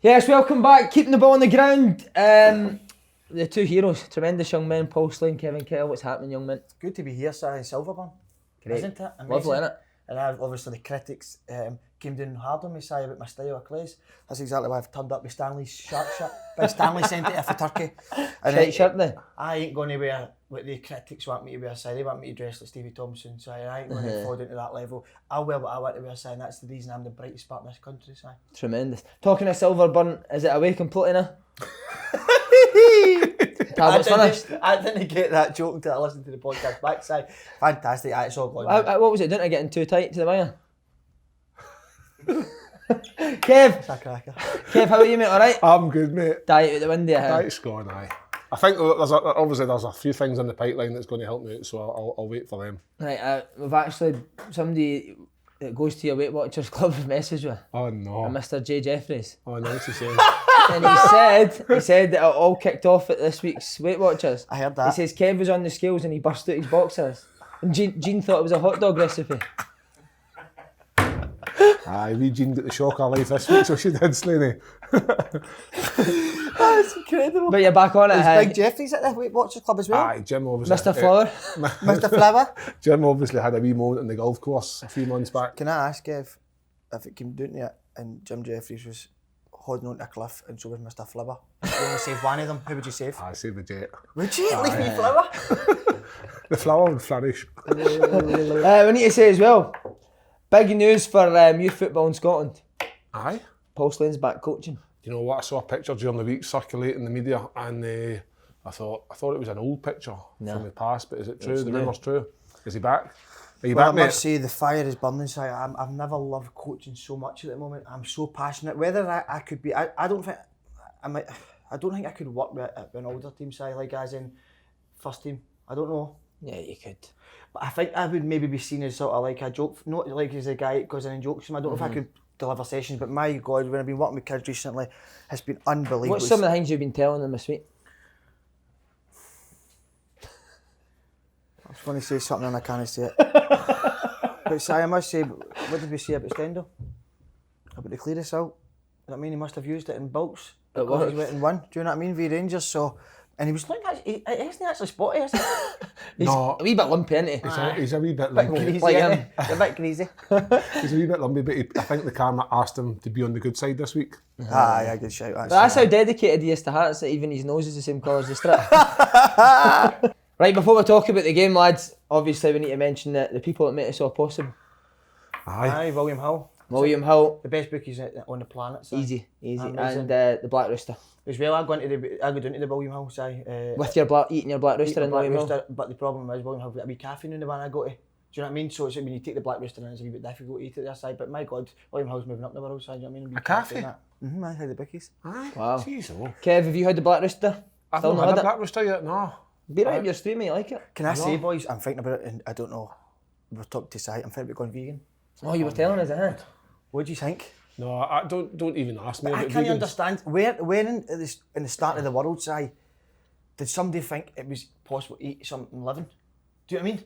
Yes, welcome back. Keeping the ball on the ground. The two heroes, tremendous young men, Paul Slane, Kevin Kell. What's happening, young men? Good to be here, Si, in Silverburn. Great. Isn't it? Amazing. Lovely, innit? And obviously the critics came down hard on me, Si, about my style of clays. That's exactly why I've turned up with Stanley's shark shirt. But Stanley sent it here for Turkey. Shite shirt then? I ain't going to wear what the critics want me to wear, Si. They want me to dress like Stevie Thompson, Si. I ain't going to fall down to that level. I'll wear what I want to wear, Si, and that's the reason I'm the brightest part in this country, Si. Tremendous. Talking of Silverburn, is it away completely now? Tablet's finished. I didn't get that joke until I listened to the podcast back, Si. Fantastic. It's all going. What was it doing to getting too tight to the wire? Kev! Kev, how are you, mate? Alright? I'm good, mate. Diet out the window. Diet's gone, aye. I think there's a few things in the pipeline that's going to help me out, so I'll wait for them. Right, we've actually, somebody that goes to your Weight Watchers Club messaged me. Oh no. And Mr. J. Jeffries. Oh no, what's he saying? And he said that it all kicked off at this week's Weight Watchers. I heard that. He says Kev was on the scales and he burst out his boxers. And Jean thought it was a hot dog recipe. Aye, we Jeaned at the shock of life this week, so she did, Slaney. That's incredible. But you're back on it. There's Big Jeffries at the Weight Watchers Club as well. Aye, Jim obviously. Mr. Flower. Mr. Flower. Jim obviously had a wee moment on the golf course a few months back. Can I ask if it came down to it and Jim Jeffries was holding on to a cliff and so was Mr. Flower? If you only save one of them, who would you save? I saved the jet. Would you? Leave me Flower? The flower would flourish. We need to say as well, big news for youth football in Scotland. Aye. Paul Slane's back coaching. You know what? I saw a picture during the week circulating in the media, and I thought it was an old picture from the past. But is it true? It's the new. rumour's true. Is he back? Are you Well, back, I mate? must say the fire is burning. So I've never loved coaching so much at the moment. I'm so passionate. Whether I could be, I don't think I could work with an older team, say like as in first team. I don't know. Yeah, you could. But I think I would maybe be seen as sort of like a joke, not like as a guy that goes in and jokes him. I don't know if I could deliver sessions, but my God, when I've been working with kids recently, it's been unbelievable. What's some of the things you've been telling them this week? I was going to say something and I can't say it. But Si, I must say, what did we say about Stendhal? About the clearance out? You know what I mean? He must have used it in bulks. It Because works. he went and won. Do you know what I mean? V Rangers, so... And he was like, he isn't actually spotty, is he? He's No. a wee bit lumpy, isn't he? He's a wee bit Bit lumpy. greasy, Like isn't him. he? A bit greasy. He's a wee bit lumpy, but I think the camera asked him to be on the good side this week. Aye, good shout. But that's how dedicated he is to Hearts that even his nose is the same colour as the strip. Right, before we talk about the game, lads, obviously we need to mention the people that make this all possible. Aye, William Hill. William Hill, The best bookies on the planet. Si. easy. Amazing. And the Black Rooster. As well, I go down to the William Hill, Si. With eating your Black Rooster in William Hill. But the problem is William Hill's got a wee caffeine in the one I go to. Do you know what I mean? So it's when you take the Black Rooster in, it's a wee bit difficult to eat it there, Si. But my God, William Hill's moving up the world, Si. Do you know what I mean? A cafe? I had the bookies. Aye. Wow. Jeez, oh. Kev, have you had the Black Rooster? I've Still not not had had a it? Black Rooster yet, no. Be right up your street, mate, you like it? Can I say, boys, I'm thinking about it and I don't know. We're talking to Si, I'm thinking about going vegan. Oh, you were telling us, huh? What do you think? No, I don't even ask me I about can't vegans. understand. Where in the start of the world, Si, did somebody think it was possible to eat something living? Do you know what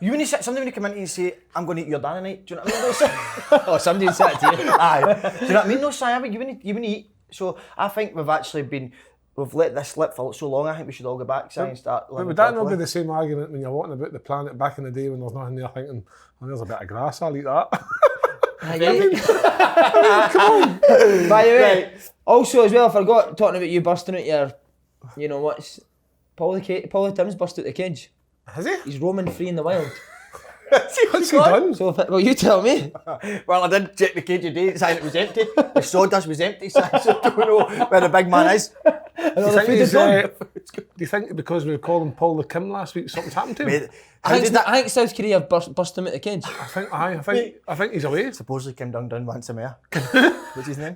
I mean? Somebody when you come in and say, I'm going to eat your dad tonight. Do you know what I mean? No, Si? Oh, somebody said it to you. Aye. Do you know what I mean? No, Si, I mean, you wouldn't eat. So I think we've let this slip for so long. I think we should all go back, Si, and start But living would that not properly. be the same argument when you're walking about the planet back in the day when there's nothing there thinking, oh, there's a bit of grass, I'll eat that. By the way, also as well, I forgot talking about you bursting out your, you know what's, Paul Tim's burst out the cage. Has he? He's roaming free in the wild. What's he done? So, well, you tell me. Well, I did check the cage today, it said it was empty. The sawdust was empty, so I don't know where the big man is. Do you think he's, do you think because we called him Paul the Kim last week, something's happened to him? Mate, I think South Korea have burst him out the cage. I think he's away. supposedly Kim Dum Dum wants him here. What's his name?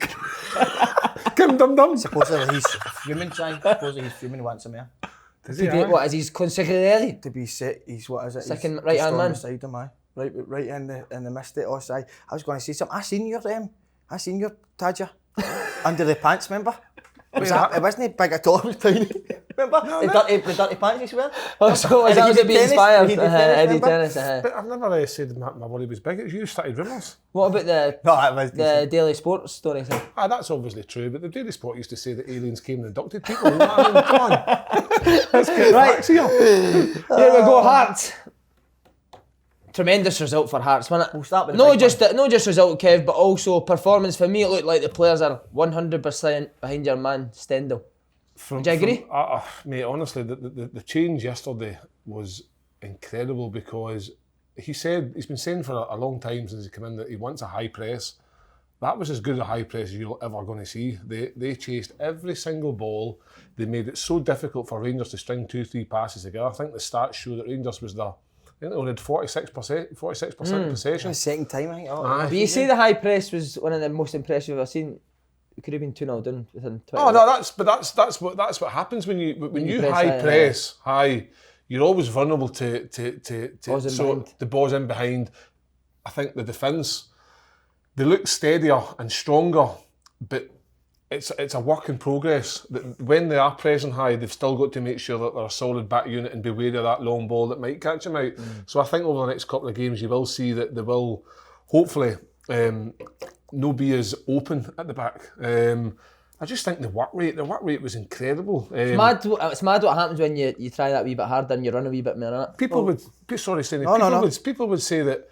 Kim Dum Dum. Supposedly he's fuming, Si. Supposedly he's fuming, wants him here. Does he? What is his consigliere? To be set, he's what is it? Second He's right-hand just on man. beside him, aye. Right in the mist it all, Si. I was going to say something. I seen your Tadger under the pants, remember? It wasn't big at all, it was tiny. Remember the dirty pants, you swear? Oh, so was And that he was did it being tennis, inspired? he did tennis, Eddie remember? Tennis. But I've never said my body was big. It's you started rumours. What about the No, that was decent. Daily Sports story? Thing? That's obviously true, but the Daily Sport used to say that aliens came and abducted people. You know what I mean? Come on. Let's get facts here. Here we go, Hearts. Tremendous result for Hearts, wasn't it? We'll start with the big not just result, Kev, but also performance. For me, it looked like the players are 100% behind your man, Stendhal. Do you agree? Mate, honestly, the change yesterday was incredible because he's been saying for a long time since he came in that he wants a high press. That was as good a high press as you're ever going to see. They chased every single ball. They made it so difficult for Rangers to string 2-3 passes together. I think the stats show that Rangers was I think they only had 46% possession. Second time, I think. But you say the high press was one of the most impressive I've ever seen. It could have been 2-0 down within 20 Oh no, that's what happens when you high press high. You're always vulnerable to the ball's in behind. I think the defence, they look steadier and stronger, but it's a work in progress. That when they are pressing high, they've still got to make sure that they're a solid back unit and be wary of that long ball that might catch them out. So I think over the next couple of games, you will see that they will hopefully no be as open at the back. I just think the work rate was incredible. It's mad what happens when you try that wee bit harder and you run a wee bit more on it. People would say that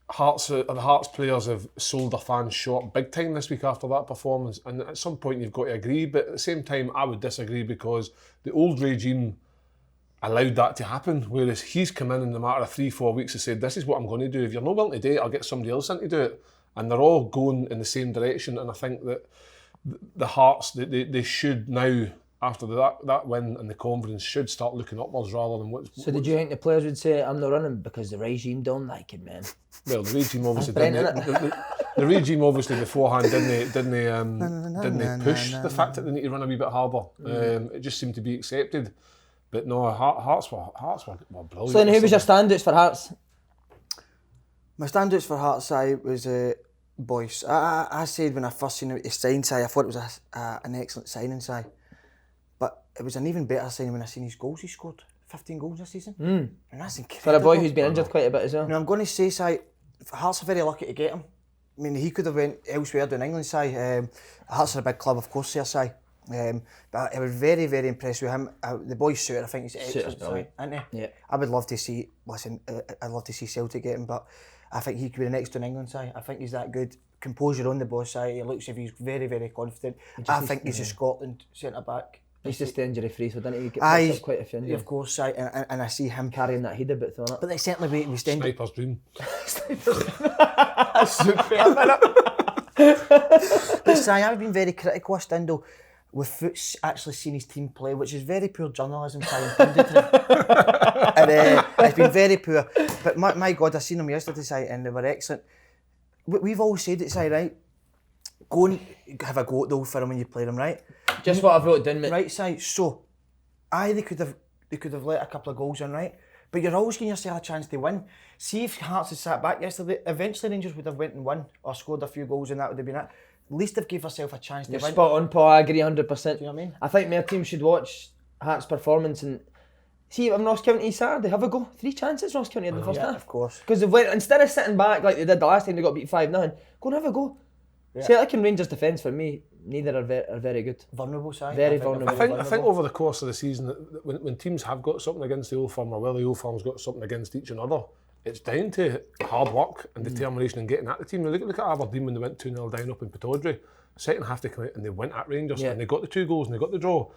the Hearts players have sold their fans short big time this week after that performance, and at some point you've got to agree, but at the same time I would disagree because the old regime allowed that to happen, whereas he's come in the matter of 3-4 weeks and said, this is what I'm going to do. If you're not willing to do it, I'll get somebody else in to do it. And they're all going in the same direction, and I think that the Hearts, they should now, after that win and the confidence, should start looking upwards rather than what's... So did you think the players would say, I'm not running because the regime don't like it, man? Well, the regime obviously didn't. The regime obviously beforehand didn't push the fact that they need to run a wee bit harder. It just seemed to be accepted. But no, Hearts were brilliant. So then who was your standouts for Hearts? My standouts for Hearts was Boyce. I said when I first seen his sign, I thought it was an excellent signing, but it was an even better signing when I seen his goals. He scored 15 goals this season, and that's incredible. For a boy who's been injured quite a bit as well. Now I'm going to say, Hearts are very lucky to get him. I mean, he could have went elsewhere down England. Hearts are a big club, of course, there. But I was very, very impressed with him. The boy's suitor, I think he's excellent, isn't he? Yeah. I would love to see. I'd love to see Celtic get him, but I think he could be the next to England side. I think he's that good. Composure on the ball side. He looks as if he's very, very confident. I think he's a Scotland centre back. He's just injury free, so didn't he get quite a few injuries? Of course, and I see him carrying that head a bit throwing it. But they certainly we stand. Sniper's dream. That's superb. But Si, I've been very critical of Stindl without actually seeing his team play, which is very poor journalism. And it's been very poor. But my God, I seen them yesterday, Si, and they were excellent. We've always said it, Si, right? Go and have a go at the Old Firm when you play them, right? Just what I wrote down, mate. Right, Si. So, they could have let a couple of goals in, right? But you're always giving yourself a chance to win. See if Hearts had sat back yesterday, eventually Rangers would have went and won or scored a few goals and that would have been it. At least they've gave themselves a chance to win. Spot on, Paul. I agree 100%. Do you know what I mean? I think more teams should watch Hearts' performance and see if Ross County Saturday, have a go. 3 chances Ross County in the first half. Of course. Because instead of sitting back like they did the last time they got beat 5-0, go and have a go. Yeah. Celtic and Rangers defence for me, neither are very good. Vulnerable side. Very vulnerable. I think over the course of the season, when teams have got something against the Old Firm, or the Old Firm's got something against each another, it's down to hard work and determination and getting at the team. Now, look at Aberdeen when they went 2-0 down up in Pittodrie. Second half they come out and they went at Rangers and they got the 2 goals and they got the draw.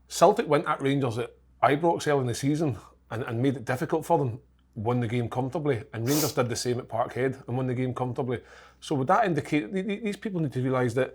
Celtic went at Rangers at Ibrox early in the season and made it difficult for them. Won the game comfortably, and Rangers did the same at Parkhead and won the game comfortably. So would that indicate these people need to realise that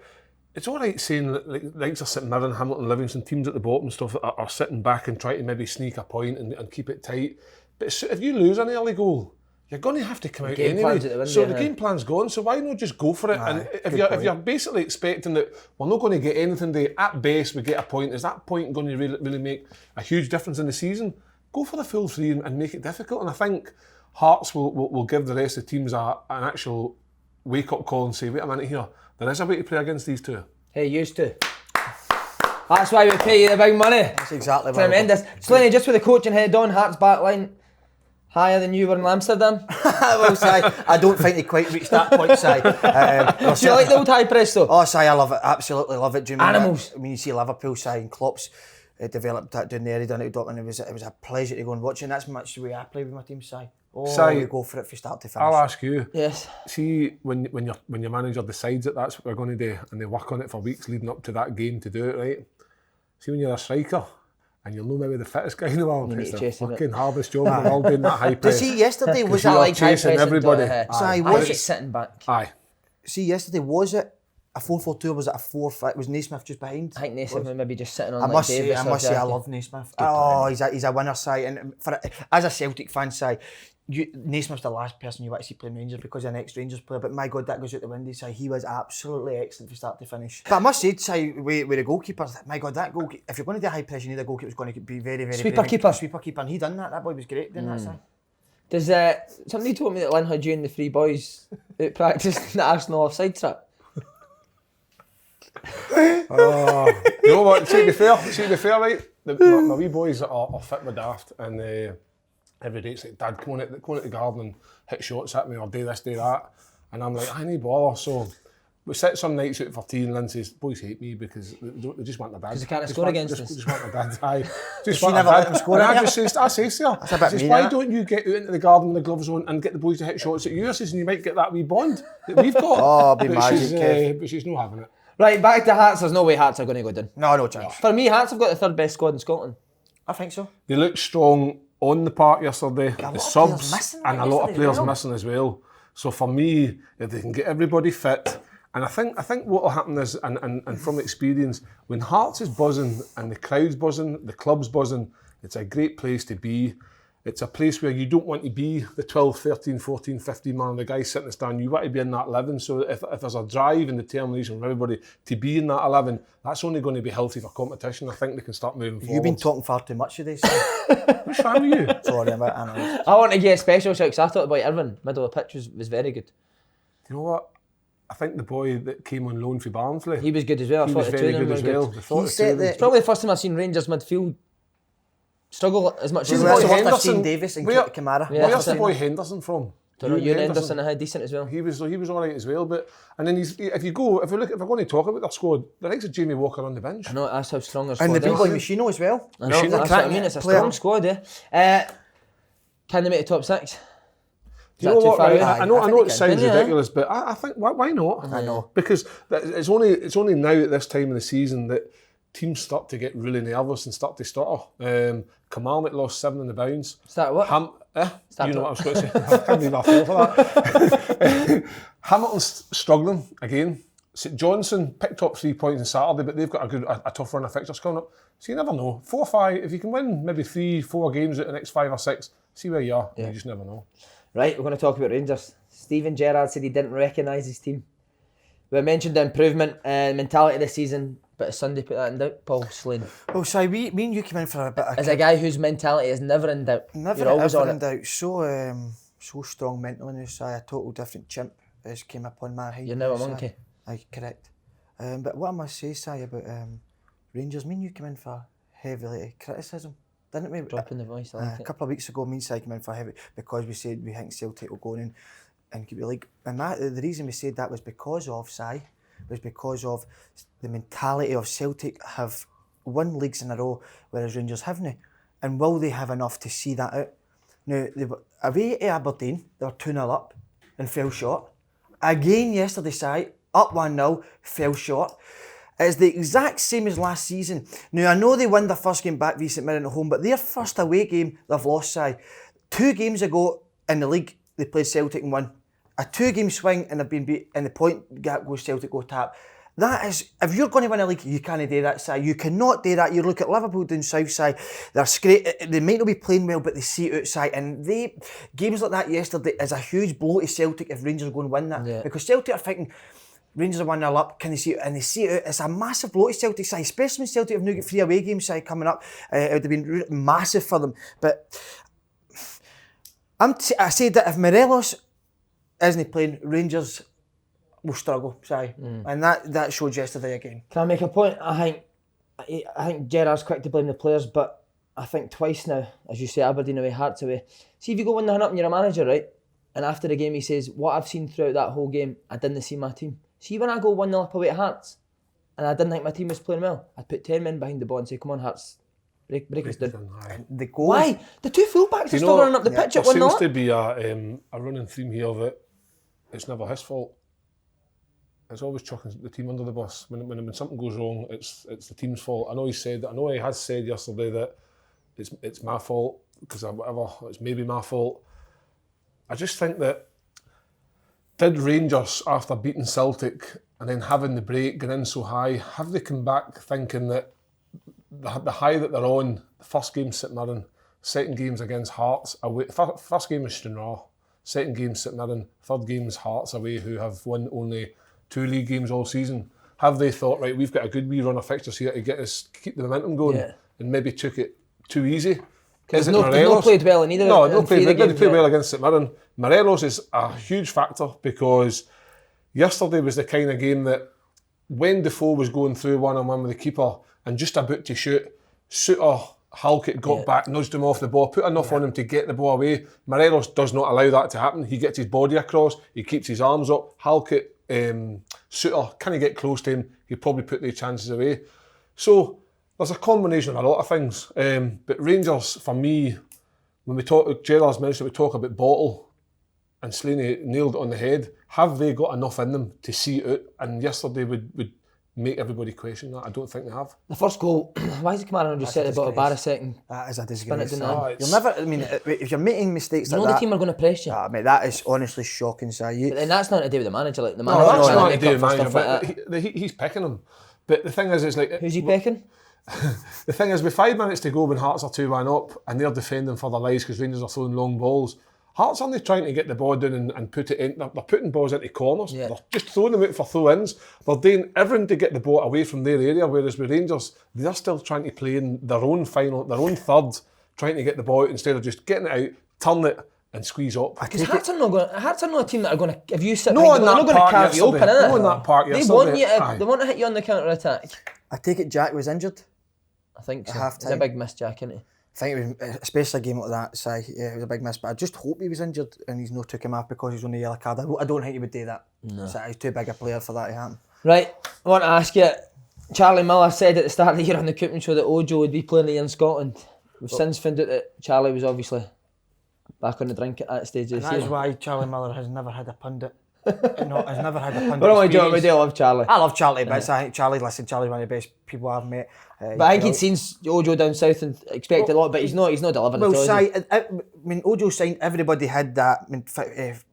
it's all right saying that like St Mirren, Hamilton, Livingston, teams at the bottom and stuff are sitting back and trying to maybe sneak a point and keep it tight. But if you lose an early goal, you're going to have to come out anyway. So the game plan's gone. So why not just go for it? And if you're basically expecting that we're not going to get anything, at best we get a point. Is that point going to really make a huge difference in the season? Go for the full 3 and make it difficult. And I think Hearts will give the rest of the teams an actual wake-up call and say, wait a minute here, there is a way to play against these two. Hey, used to. That's why we pay you the big money. That's exactly what Tremendous. Slaney, just with the coaching head on, Hearts back line higher than you were in Amsterdam. Well, Si, I don't think they quite reached that point, Si. Do you like the old high press though? Oh, Si, I love it. Absolutely love it. Do you remember Animals. when you see Liverpool, Si, and Klopp's developed that down there, he done it at Dortmund. It was a pleasure to go and watch, and that's much the way I play with my team, Si. Oh, Si, we go for it from start to finish. I'll ask you. Yes. See, when your manager decides that that's what they're going to do, and they work on it for weeks leading up to that game to do it right. See, when you're a striker, and you'll know maybe the fittest guy in the world, it's the fucking hardest job in the world doing that high press. See, yesterday was you're that like chasing everybody. Si, I was was it? sitting back. Aye. See, yesterday was it a 4-4-2 or was it a 4-5? Was Naismith just behind? I think Naismith was maybe just sitting on I like must Davis say, or I Jackie. love Naismith. Oh, he's a winner, Si. And as a Celtic fan, Si, Naismith's the last person you want to see playing Rangers because he's an ex-Rangers player. But my God, that goes out the window, Si. He was absolutely excellent from start to finish. But I must say, Si, with the goalkeeper, my God, that goalkeeper, if you're going to do high press, you need a goalkeeper who's going to be very, very, Sweeper keeper. Sweeper keeper. And he done that. That boy was great doing that, Si. Does somebody told me that Lynn had you and the three boys out practicing the Arsenal offside trap? You know what? See, to be fair, right? My wee boys are fit with daft, and every day it's like, Dad, come on out the garden and hit shots at me, or do this, do that. And I'm like, I need bother. So we sit some nights out for tea, and Lynn says, boys hate me because they just want their dad. Because they can't score against us. Just want their dad. Aye. Just She want never their let dad. them score, And I yeah. just says, I say to her, That's a bit says, mean, why that. don't you get out into the garden with the gloves on and get the boys to hit shots at you? I says, and you might get that wee bond that we've got. Oh, be But magic, Kev. but she's not having it. Right, back to Hearts. There's no way Hearts are going to go down. No chance. For me, Hearts have got the third best squad in Scotland. I think so. They looked strong on the park yesterday. lot The of subs players missing and a that lot of yesterday players as well. missing as well. So for me, if they can get everybody fit, and I think what will happen is, and from experience, when Hearts is buzzing and the crowd's buzzing, the club's buzzing, it's a great place to be. It's a place where you don't want to be the 12, 13, 14, 15 man, the guy sitting in the stand. You want to be in that 11. So if there's a drive and determination from everybody to be in that 11, that's only going to be healthy for competition. I think they can start moving forward. You've been talking far too much today, Si. What's wrong with you? Sorry about it, I know. I want to get a special shout because I thought about Irvine. Middle of the pitch was very good. You know what? I think the boy that came on loan for Barnsley, He was good as well. I he thought was the two very of them good were as well. good. I thought He the said two of them- that- It's probably the first time I've seen Rangers midfield struggle as much as Well, it that's was. what I've seen Davis and Where- Kamara. Yeah, Where's that's the it. boy Henderson from? Don't know, Ewan Henderson had decent as well. He was all right as well, but and then if we're going to talk about their squad, the likes of Jamie Walker on the bench. I know that's how strong their squad And the is. big boy Machino as well. I know, that's what I mean. It's a strong squad, yeah. Can they make the top six? Is Do you that know too what? far Right? away? I know I it think sounds they can. ridiculous, but I think why not? I know. Because it's only now at this time of the season that teams start to get really nervous and start to stutter. Kilmarnock lost 7 in the bounds. Start what? You know what I was going to say. I can't believe I fell for that. Hamilton's struggling again. St Johnson picked up 3 points on Saturday, but they've got a tough run of fixtures coming up. So you never know. 4 or 5, if you can win maybe 3, 4 games out the next 5 or 6, see where you are. You just never know. Right, we're going to talk about Rangers. Stephen Gerrard said he didn't recognise his team. We mentioned the improvement and mentality this season, but has Sunday put that in doubt? Paul Slane. Well, Si, me and you came in for a bit of... As a guy whose mentality is never in doubt. Never You're always on in it. doubt. So strong mentally now, Si. A total different chimp has came upon my height. You're now a Si. monkey. Aye, correct. But what I must say, Si, about Rangers, me and you came in for heavy criticism, didn't we? Dropping the voice, I like A it. couple of weeks ago, me and Si came in for heavy because we said we think Celtic will go in and keep the league. And the reason we said that was because of the mentality of Celtic have won leagues in a row, whereas Rangers haven't. And will they have enough to see that out? Now, they were away at Aberdeen, they were 2-0 up and fell short. Again yesterday, Si, up 1-0, fell short. It's the exact same as last season. Now, I know they won their first game back v St Mirren at home, but their first away game, they've lost, Si. 2 games ago in the league, they played Celtic and won. A 2-game swing and they've been beat, and the point gap goes Celtic, go tap. That is, if you're going to win a league, you can't do that, Si. You cannot do that. You look at Liverpool down south, Si. They're great. They might not be playing well, but they see it out, Si. And games like that yesterday is a huge blow to Celtic if Rangers go and win that. Yeah. Because Celtic are thinking, Rangers are 1-0 up, can they see it? And they see it out. It's a massive blow to Celtic, Si. Especially when Celtic have now got 3 away games, Si, coming up. It would have been massive for them. But I said that if Morelos isn't playing, Rangers will struggle, Si. And that showed yesterday again. Can I make a point? I think I think Gerrard's quick to blame the players, but I think twice now, as you say, Aberdeen away, Hearts away. See if you go 1-0 up and you're a manager, right? And after the game he says, what I've seen throughout that whole game, I didn't see my team. See when I go 1-0 up away at Hearts, and I didn't think my team was playing well, I'd put 10 men behind the ball and say, come on Hearts, break us down. The goal. Why? The two full-backs are still running up the pitch at 1-0. There seems to be a running theme here that it's never his fault. It's always chucking the team under the bus. When something goes wrong, it's the team's fault. I know he has said yesterday that it's my fault because whatever, it's maybe my fault. I just think that did Rangers, after beating Celtic and then having the break, going in so high, have they come back thinking that the high that they're on, the first game St Mirren, second game's against Hearts away, first game is Stranraer, second game St Mirren, third game's Hearts away, who have won only 2 league games all season. Have they thought, right, we've got a good wee run of fixtures here to keep the momentum going, and maybe took it too easy? Because no played well in either. No, they played well against St Mirren. Morelos is a huge factor because yesterday was the kind of game that when Defoe was going through one-on-one with the keeper and just about to shoot, Suter, Halkett got back, nudged him off the ball, put enough on him to get the ball away. Morelos does not allow that to happen. He gets his body across, he keeps his arms up. Halkett, Suter, can he get close to him? He'll probably put the chances away. So there's a combination of a lot of things. But Rangers, for me, when we talk, Gerrard's mentioned we talk about Bottle and Slaney nailed it on the head. Have they got enough in them to see it out? And yesterday would make everybody question that. I don't think they have. The first goal, why is the Kamara just set the ball bar a second? That is a disgrace. You'll never, I mean, if you're making mistakes like that... the team are going to press you. Mate, that is honestly shocking, Si. But then that's not to do with the manager. Like, the No, manager that's not to do with the manager, manager, but he's picking them. But the thing is, it's like... Who's he picking? The thing is, with 5 minutes to go when Hearts are 2-1 up and they're defending for their lives because Rangers are throwing long balls, Hearts aren't trying to get the ball down and put it in. They're putting balls into corners. Yeah. They're just throwing them out for throw-ins. They're doing everything to get the ball away from their area, whereas with Rangers, they're still trying to play in their own final, their own third, trying to get the ball out instead of just getting it out, turn it and squeeze up. Because Hearts are not a team that are going to, if you sit no, they're not going to carve you open, innit? No, in that part they want to hit you on the counter-attack. I take it Jack was injured? I think so. It's a big miss, Jack, isn't he? I think it was, especially a game like that, it was a big miss. But I just hope he was injured and he's not took him off because he's on the yellow card. I don't think he would do that. No. So he's too big a player for that to happen. Right, I want to ask you, Charlie Miller said at the start of the year on the Cummings show that Ojo would be playing in Scotland. We've since found out that Charlie was obviously back on the drink at that stage of the season. That is why Charlie Miller has never had a pundit. Has never had a pundit. But I do love Charlie. I love Charlie, but I think Charlie's one of the best people I've met. But I think he'd seen Ojo down south and expected a lot, but he's not delivering. Well, I mean, Ojo signed, everybody had that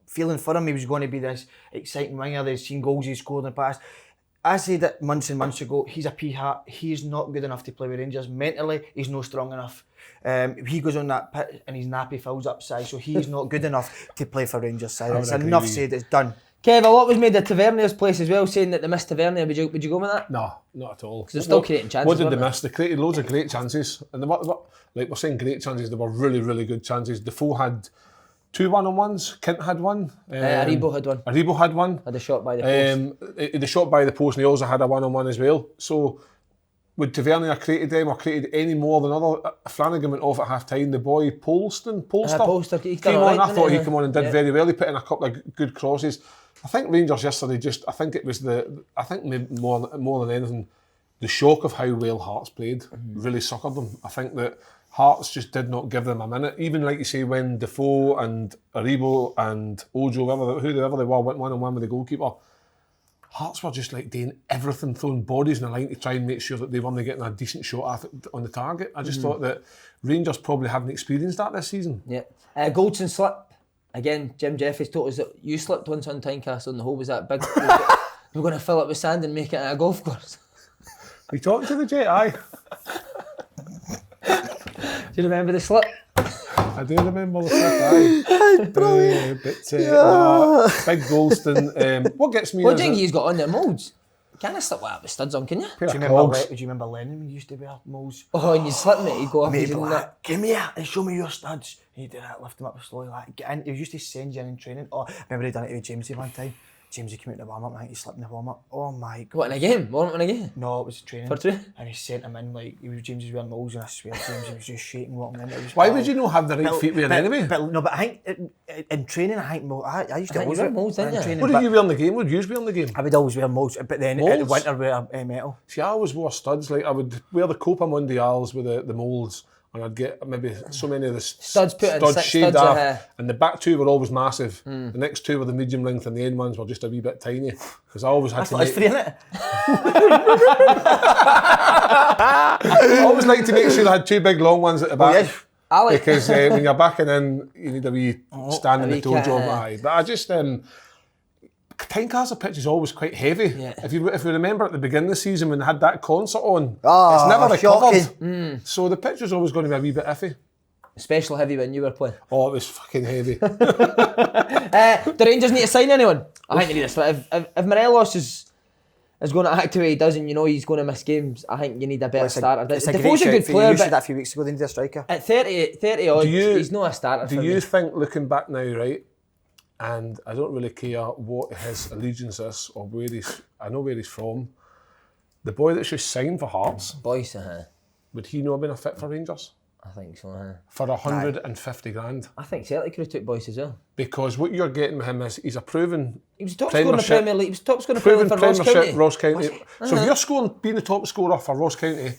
feeling for him. He was going to be this exciting winger. They've seen goals he's scored in the past. I said that months and months ago, he's a pea-hat. He's not good enough to play with Rangers. Mentally, he's not strong enough. He goes on that pit and his nappy fills up, so he's not good enough to play for Rangers side. It's enough said, it's done. Kev, a lot was made of Tavernier's place as well, saying that they missed Tavernier. Would you go with that? No, not at all. Because they're still creating chances. What did they miss? They created loads of great chances. And they were, like we're saying, great chances. They were really, really good chances. Defoe had 2 one-on-ones. Kent had one. Aribo had one. Aribo had one. Had a shot by the post. The shot by the post, and he also had a one-on-one as well. So, would Tavernier have created them or created any more than other? Flanagan went off at half-time. The boy Polster he came on. I thought he came on and did very well. He put in a couple of good crosses. I think Rangers yesterday I think more than anything, the shock of how well Hearts played really suckered them. I think that Hearts just did not give them a minute. Even like you say, when Defoe and Aribo and Ojo, whoever they were, went one-on-one with the goalkeeper, Hearts were just like doing everything, throwing bodies in the line to try and make sure that they weren't getting a decent shot on the target. I just thought that Rangers probably haven't experienced that this season. Yeah. Goldson slip. Again, Jim Jeffries told us that you slipped once on Tynecastle and the hole was that big. We're going to fill it with sand and make it a golf course. Are you talking to the Jet? Aye. Do you remember the slip? I do remember the slip, aye. Big Golston. What gets me... What do you think he's got on their moulds? You can't slip like that with studs on, can you? Do you remember Lennon when he used to wear moulds? Oh, and you slip, mate, you go up and like, give me it and show me your studs. And he'd do that, lift them up slowly, like, get in. He used to send you in training. Oh, I remember he done it with Jamesy one time. Jamesy came out in the warm-up, I think he slipped in the warm-up. Oh my God. What, in a game? Warm-up in a game? No, it was training. For true? And he sent him in like, James was wearing nose, and I swear James was just shaking walking in. It was Why would you not have the right feet wear anyway? But I think in training, I used to always wear molds, didn't you? training, What did you wear in the game? What did you wear in the game? I would always wear molds, but then in the Molds? winter wear metal. See, I always wore studs. Like I would wear the Copa Mundials with the molds, and I'd get maybe so many of the Studs put in, studs six shaved studs off, and the back two were always massive. The next two were the medium length, and the end ones were just a wee bit tiny. Because I always had to. That's free, innit? I always like to make sure I had two big long ones at the back. yes. Because when you're backing in, you need a wee stand in the toe job. Aye. But I just Tynecastle pitch is always quite heavy. Yeah. If you remember at the beginning of the season when they had that concert on, Oh, it's never recovered. shocking. So the pitch was always going to be a wee bit iffy. Especially heavy when you were playing. Oh, it was fucking heavy. The Rangers need to sign anyone? I think they need to. If Morelos is going to act the way he does, and you know he's going to miss games, I think you need a better starter. It's a Defoe's great a good shout. player, You said that but a few weeks ago, they need a striker. at 30 odd, he's not a starter Do for you me. think, looking back now, right, and I don't really care what his allegiance is or where I know where he's from, the boy that's just signed for Hearts, Boyce, would he not have been a fit for Rangers? I think so. For 150 grand? I think Celtic could have took Boyce as well. Because what you're getting with him is he's a proven He was top scorer in the Premiership- Premier League. He was top scorer in the Premier proven League for Premiership Ross County. Ross County. So if you're being the top scorer for Ross County,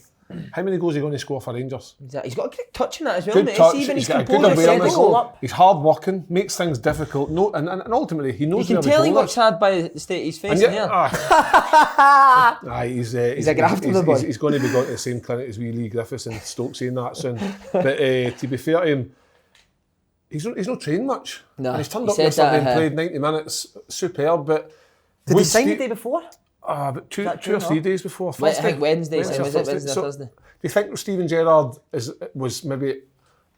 how many goals are you going to score for Rangers? He's got a good touch in that as well, Good mate. touch, See, even he's his got a good composure said awareness. goal. He's hard working, makes things difficult. No, and ultimately he knows You can where the tell he goal works is. hard by the state he's And facing yet, here. he's a grafter, the boy. He's going to be going to the same clinic as wee Lee Griffiths and Stoke saying that soon. But to be fair to him, he's not trained much. No, And he's turned he up said yesterday that, and played 90 minutes, superb. But Did they sign the day before? But two true, or 3 days before. I think Wednesday, was it Wednesday or So, Thursday? do you think Steven Gerrard was maybe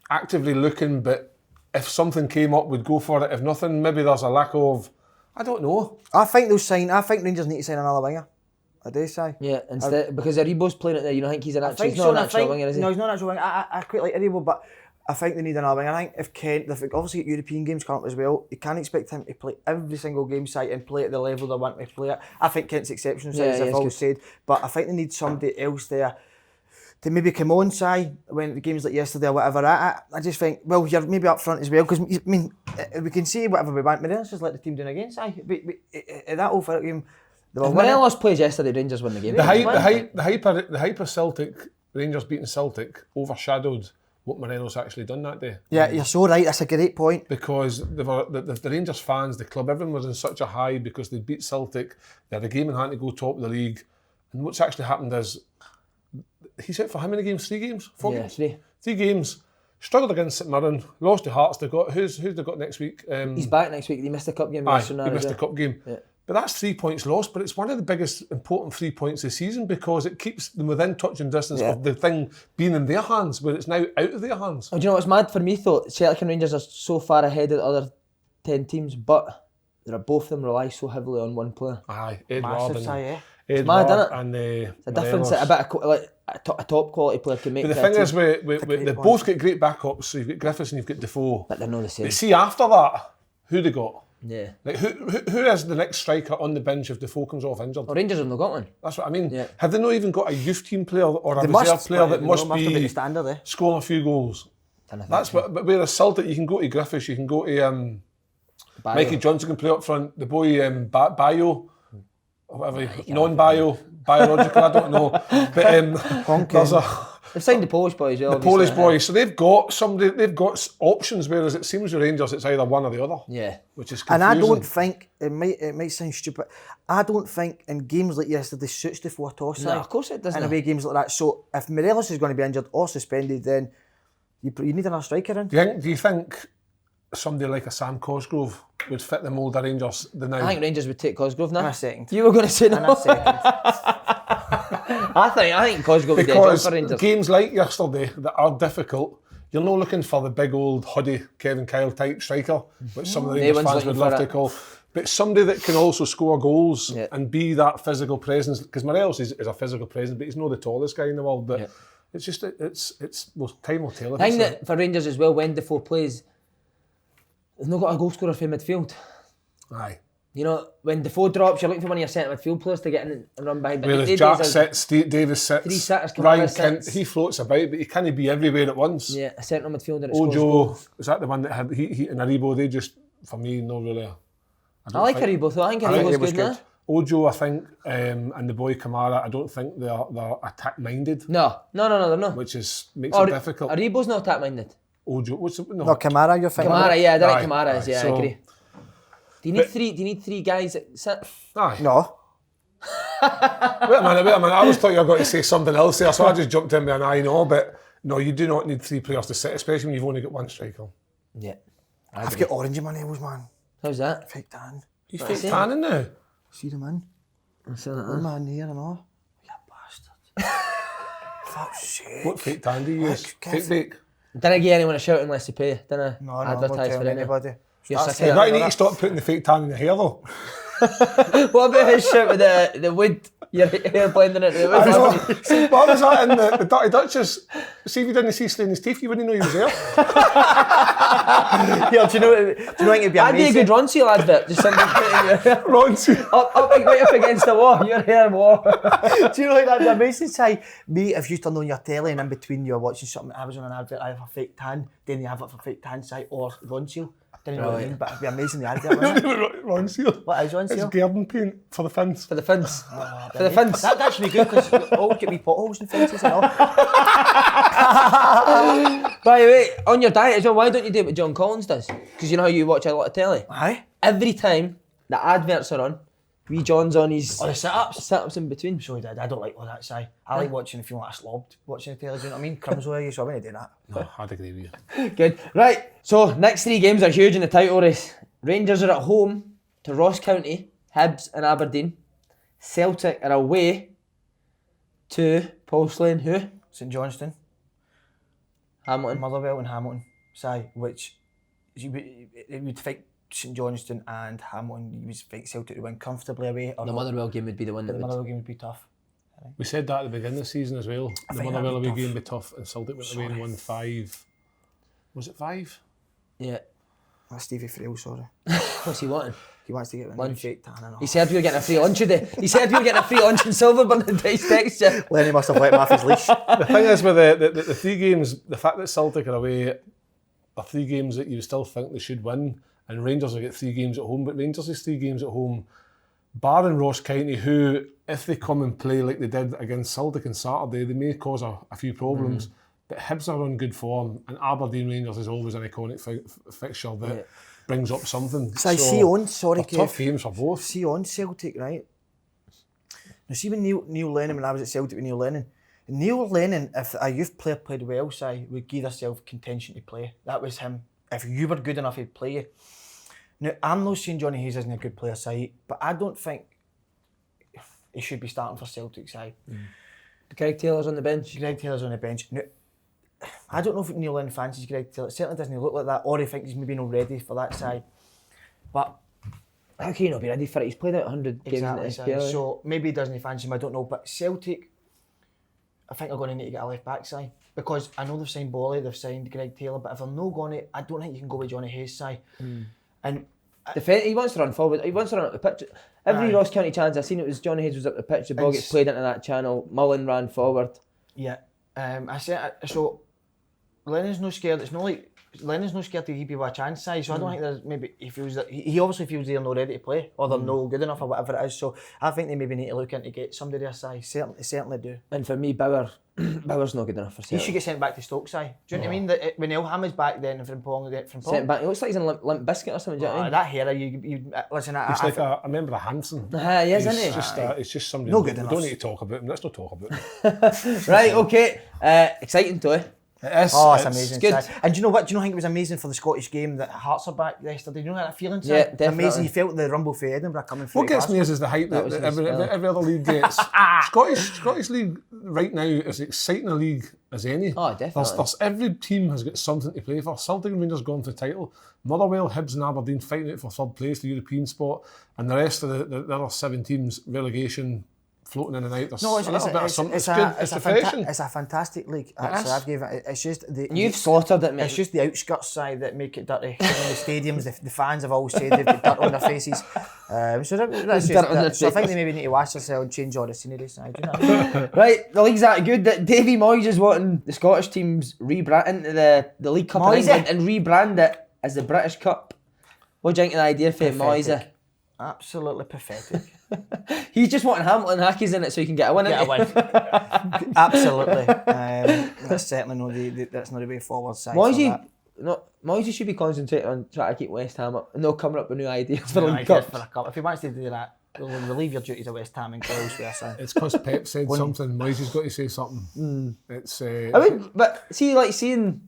actively looking, but if something came up, would go for it? If nothing, maybe there's a lack of, I don't know. I think Rangers need to sign another winger. I do say. Yeah, instead because Aribo's playing it there, you know, I think he's an I actual. think He's so. not an actual winger, is he? No, he's not an actual winger. I quite like Aribo, but I think they need another winger. I think if Kent, they've obviously got European games coming up as well, you can't expect him to play every single game site and play at the level they want to play at. I think Kent's exception, as I've always said, but I think they need somebody else there to maybe come on side when the games like yesterday or whatever. I just think, well, you're maybe up front as well, because I mean, we can say whatever we want, but let's just let the team down again, side. That Old Firm game, they were If winning. Morelos plays yesterday, Rangers win the game. The hyper Celtic, Rangers beating Celtic overshadowed what Morelos actually done that day. Yeah, you're so right. That's a great point. Because the Rangers fans, the club, everyone was in such a high because they beat Celtic. They had a game in hand to go top of the league. And what's actually happened is, he's out for how many games? 3 games? 4 games? 3 games. Struggled against St Mirren, lost to Hearts. They got who's they got next week? He's back next week. He missed a cup game. He missed the cup game. Yeah. But that's 3 points lost, but it's one of the biggest important 3 points this season because it keeps them within touching distance of the thing being in their hands, where it's now out of their hands. Oh, do you know what's mad for me though? Celtic and Rangers are so far ahead of the other 10 teams, but both of them rely so heavily on one player. Aye, Edward Massive and tie, eh? It's mad, isn't it? And It's a difference that a bit of like a top quality player can make. But the to a thing team. is, they both get great backups. So you've got Griffiths and you've got Defoe. But they're not the same. But see, after that, who they got? Yeah. Like who is the next striker on the bench if Defoe comes off injured? Well, Rangers have not got one. That's what I mean. Yeah. Have they not even got a youth team player or a They reserve must, player that but must they must have be the standard, eh? scoring a few goals? That's what. But whereas Celtic, you can go to Griffiths, you can go to Mikey Johnson can play up front. The boy Bio, or whatever, non-bio, biological, I don't know. But there's They've signed the Polish boy as well. the Polish boy, so they've got somebody, they've got options. Whereas it seems with Rangers, it's either one or the other. Yeah. Which is confusing. And I don't think, it might sound stupid, I don't think in games like yesterday suits the 4 toss side. No, of course it doesn't. In away games like that. So if Morelos is going to be injured or suspended, then you need another striker in. Do you think somebody like a Sam Cosgrove would fit the mould of Rangers now? I think Rangers would take Cosgrove now. In a second. You were going to say no. In a second. I think Cosgrove would do a job for Rangers. Games like yesterday that are difficult, you're not looking for the big old Huddy, Kevin Kyle type striker, which some of the Rangers fans would love to call. But somebody that can also score goals and be that physical presence. Because Morelos is a physical presence, but he's not the tallest guy in the world. But it's just, well, time will tell. I think that for Rangers as well, when Defoe plays, they've not got a goal scorer for midfield. Aye. You know, when Defoe drops, you're looking for one of your centre midfield players to get in and run behind. But Whereas Jack sits, Davis sits, three sitters, Ryan Kamara Kent, sits. he floats about, but he can't be everywhere at once. Yeah, a centre midfielder that scores Ojo, goals. is that the one that had he and Aribo? They just, for me, no really. I like Aribo though. I think Aribo's good now. Ojo, I think, and the boy Kamara, I don't think they're attack minded. No, they're not. Which makes it difficult. Aribo's not attack minded. Ojo, No, Kamara, you're thinking. Kamara, yeah, I don't think Kamara is. Yeah, so, I agree. Do you need three guys that sit? Aye. No. Wait a minute. I always thought you were going to say something else there, so I just jumped in with an I know, but no, you do not need three players to sit, especially when you've only got one striker. Yeah. I've got orange in my nails, man. How's that? Fake tan. He's fake tanning now. See them in? I saw that. One man here and all. You bastard. Fuck's sake. What fake tan do you use? Fake bake? Didn't give anyone a shout unless they pay. Didn't No, advertise for anybody. You're sick You of might that. need to stop putting the fake tan in the hair though. What about his shout with the wood? Your hair blending into the wood. I know. See, what was that in the Dirty Duchess? See if you didn't see Slaney's teeth, you wouldn't know he was there. Yeah, do you know what it'd be That'd be a amazing? good Ron Seal advert. Just something putting your hair Ron, see. right up against the wall. Your hair wall. Do you know what that'd be amazing? Say, me, if you turned on your telly and in between you were watching something, I was on an advert, I have a fake tan, then you have it for fake tan site or Ron Seal. Didn't know what I mean, but it'd be amazing the advert, wouldn't it? Ron Seal. What is Ron It's Seal? garden paint for the fins. For the fins. For the fins. That should be good because all get me potholes and fences and all. By the way, on your diet as well, why don't you do what John Collins does? Because you know how you watch a lot of telly? Aye. Every time the adverts are on, wee John's on his Or the sit-ups. sit-ups in between. So he did. I don't like all that side. I like watching if you like a slob watching the telly, do you know what I mean? Crumbs with you, so I wouldn't do that. No, I'd agree with you. Good. Right, so next three games are huge in the title race. Rangers are at home to Ross County, Hibs and Aberdeen. Celtic are away to Paul Slane, who? St Johnstone, Hamilton. Motherwell and Hamilton. Which you would think St Johnstone and Hamilton, you would think Celtic to win comfortably away. Or The Motherwell game would be the one the that would... Motherwell game would be tough. We said that at the beginning of the season as well. The think Motherwell that'd be away game tough. would be tough, and Celtic went away and won 5. Was it 5? Yeah. That's Stevie Frail, sorry. What's he wanting? He wants to get Lunch. the fake tan and all. He said we were getting a free lunch today. He said we were getting a free lunch in Silverburn and Dice texture. Lenny must have let him off his leash. The thing is with the 3 games, the fact that Celtic are away are 3 games that you still think they should win, and Rangers will get 3 games at home, but Rangers is 3 games at home, barring Ross County, who, if they come and play like they did against Celtic on Saturday, they may cause a few problems. But Hibs are on good form, and Aberdeen Rangers is always an iconic fixture that brings up something. So I see on, sorry, they're tough Kev. games for both. See on Celtic, right? Now see when Neil Lennon, when I was at Celtic with Neil Lennon, if a youth player played well, would give herself contention to play. That was him. If you were good enough, he'd play you. Now, I'm not saying Johnny Hayes isn't a good player side, but I don't think he should be starting for Celtic side. Greg Taylor's on the bench. Greg Taylor's on the bench. Now, I don't know if Neil Lennon fancies Greg Taylor. It certainly doesn't look like that, or he thinks he's maybe not ready for that side. But How can you not be ready for it? He's played out 100 games in the exactly, SPFL. so maybe he doesn't fancy him, I don't know. But Celtic, I think they're going to need to get a left back side, because I know they've signed Bolly, they've signed Greg Taylor, but if they're not going to, I don't think you can go with Johnny Hayes side. And He wants to run forward. He wants to run up the pitch. Every Aye. Ross County chance I've seen, it was Johnny Hayes was up the pitch. The ball gets played into that channel. Mullen ran forward. yeah, I said so. Lennon's no scared. It's not like Lennon's no scared to give people a chance side. So I don't think there's maybe he feels that he obviously feels they're not ready to play or they're not good enough or whatever it is. So I think they maybe need to look into get somebody their side. Certainly do. And for me, Bauer's not good enough for He Celtic. should get sent back to Stoke side. Do you know what I mean? That when Elham's back then from Sent Pong. back. He looks like he's in Limp Biscuit or something. Do you know what I mean? That hair, you listen. It's like a member of Hanson. He is, isn't he? It's just somebody. No good we enough. don't need to talk about him. Let's not talk about him. Right, okay. Exciting toy. It is. Oh, it's amazing. good. And do you know what? Do you know, I think it was amazing for the Scottish game that Hearts are back yesterday. Do you know that feeling? Yeah, It's amazing. definitely. You felt the rumble for Edinburgh coming through. What gets me is the hype that was every other league gets. Scottish league right now is as exciting a league as any. Oh, definitely. There's every team has got something to play for. Celtic and Rangers going for the title. Motherwell, Hibs and Aberdeen fighting out for third place, the European spot, and the rest of the other 7 teams relegation floating in and out. There's No, a little bit of something. It's good. It's refreshing. It's a fantastic league. Actually, I've given it. It's just You've slaughtered it, mate. It's just the outskirts side that make it dirty. The stadiums, the fans have always said they've got dirt on their faces. So that's just, so I think they maybe need to wash themselves and change all the scenery side. You know? Right, the league's that good that Davy Moyes is wanting the Scottish teams rebrand into the League Cup in England and rebrand it as the British Cup. What do you think of the idea for Moyes? Absolutely pathetic. He's just wanting Hamilton Hackies in it so he can get a win. Absolutely. That's certainly that's not the way forward. Moyes should be concentrating on trying to keep West Ham up and they'll come up with new ideas for the League Cup. If he wants to do that, relieve your duties at West Ham and go elsewhere. It's because Pep said something. Moyes has got to say something. It's. But see, like seeing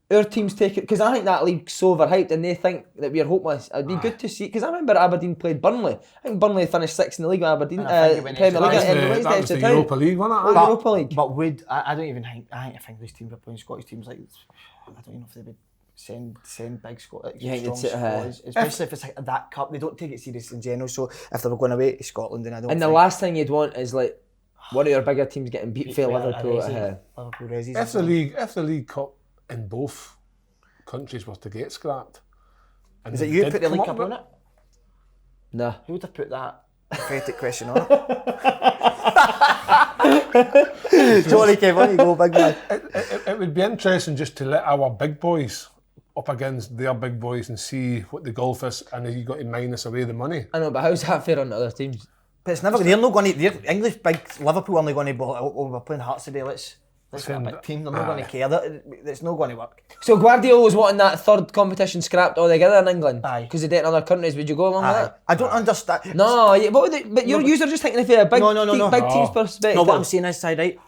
our teams take it, because I think that league's so overhyped and they think that we're hopeless. It'd be good to see, because I remember Aberdeen played Burnley. I think Burnley finished 6th in the league with Aberdeen. Premier League. That was the Europa League, wasn't it? Europa League. But I don't even think. I think these teams are playing Scottish teams like. I don't even know if they would send big strong squads, especially if it's like that cup. They don't take it serious in general. So if they were going away to Scotland, then I don't. And the last thing you'd want is like one of your bigger teams getting beat for Liverpool. If the League Cup in both countries was to get scrapped, is it you put the League Cup on it? No. Who would have put that pathetic question on it? Sorry, Kevin, you go, big man. It would be interesting just to let our big boys up against their big boys and see what the gulf is, and then you got to minus away the money. I know, but how's that fair on the other teams? But it's never. They're not going to. They're English big Liverpool only going to. We're playing Hearts today. Let's get a big team. They're not going to care. It's not going to work. So Guardiola was wanting that third competition scrapped altogether in England. Aye. Because they did it in other countries. Would you go along with that? I don't understand. No, but you're just thinking if you're a big team's perspective. No, what I'm saying is, right?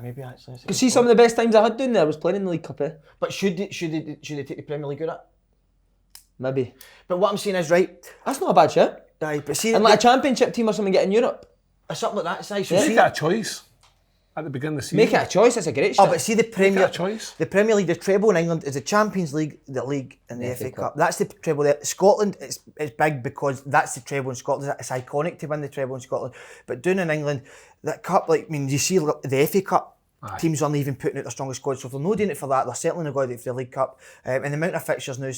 Maybe actually. Because see, some of the best times I had doing there was playing in the League Cup. But should they take the Premier League out? Maybe. But what I'm saying is, right? That's not a bad shit. Aye, but see, and like a championship team or something get in Europe. Or something like that size. So make that a choice at the beginning of the season. Make it a choice. That's a great shit. But see the Premier League, the treble in England is the Champions League, the League, and the FA Cup. That's the treble there. Scotland, it's big because that's the treble in Scotland. It's iconic to win the treble in Scotland. But doing in England, that cup, you see the FA Cup. Aye. Teams aren't even putting out their strongest squad, so if they're not doing it for that, they're certainly not going to do it for the League Cup. And the amount of fixtures now,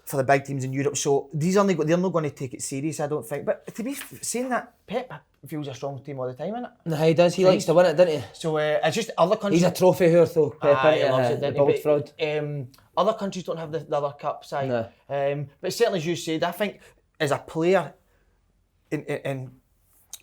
for the big teams in Europe, so they're not going to take it serious, I don't think. But to be saying that, Pep feels a strong team all the time, innit? No, he does. He likes to win it, doesn't he? So it's just other countries. He's a trophy whore, though. Pep, he loves it, the bald fraud. Other countries don't have the other cup side. No. But certainly, as you said, I think as a player in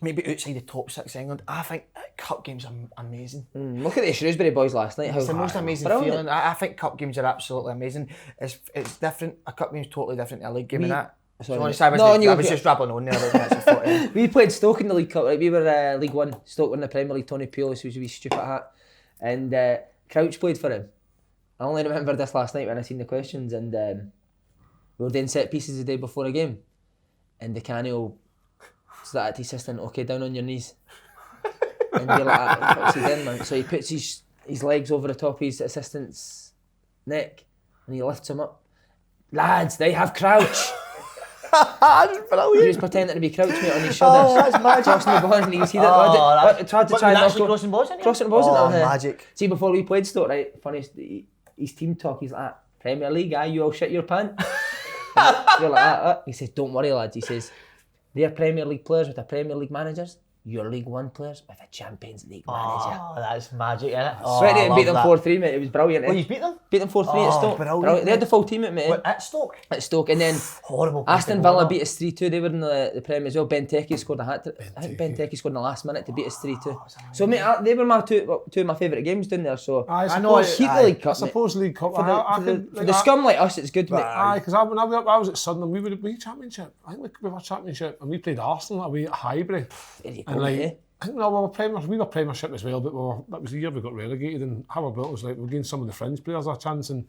maybe outside the top six in England, I think cup games are amazing. Look at the Shrewsbury boys last night. It's the most amazing feeling. I think cup games are absolutely amazing. It's different. A cup game is totally different to a league game in that. I was just rambling on there. We played Stoke in the League Cup, right? We were League One. Stoke won the Premier League. Tony Pulis, who's a wee stupid hat. And Crouch played for him. I only remember this last night when I seen the questions, and we were doing set pieces the day before a game. And the Canio started to his assistant, okay, down on your knees. And you're like, what's he doing, man? So he puts his legs over the top of his assistant's neck and he lifts him up. Lads, they have Crouch. That's brilliant. He was pretending to be Crouch, mate, on his shoulders. Oh, that's magic. Crossing the ball, and you see that. Tried to try and actually crossing balls, isn't he? Crossing balls into him. Magic. See, before we played Stoke, right, funny, his team talk, he's like, Premier League, you all shit your pants. You're like that. He says, don't worry, lads. He says, they're Premier League players with a Premier League managers. You're League One players with a Champions League manager. Oh, that's magic, isn't it? Went out and beat them 4-3, mate. It was brilliant. Oh, you beat them? Beat them 4-3 at Stoke. Brilliant. They had the full team at, mate. What, at Stoke? At Stoke. And then horrible. Aston Villa beat us 3-2. They were in the Premier as well. Benteke scored a hat-trick. I think Benteke scored in the last minute to beat us 3-2. So, mate, they were my two of my favourite games down there. So, I know. Keep the League Cup, I suppose League Cup. For the scum like us, it's good, mate. Aye, because when I was at Sunderland, we were Championship. I think we were Championship, and we played Arsenal away at Highbury. There you go, mate. I think we were Premiership as well, but that was the year we got relegated, and Haverbilt was like, we're giving some of the fringe players a chance, and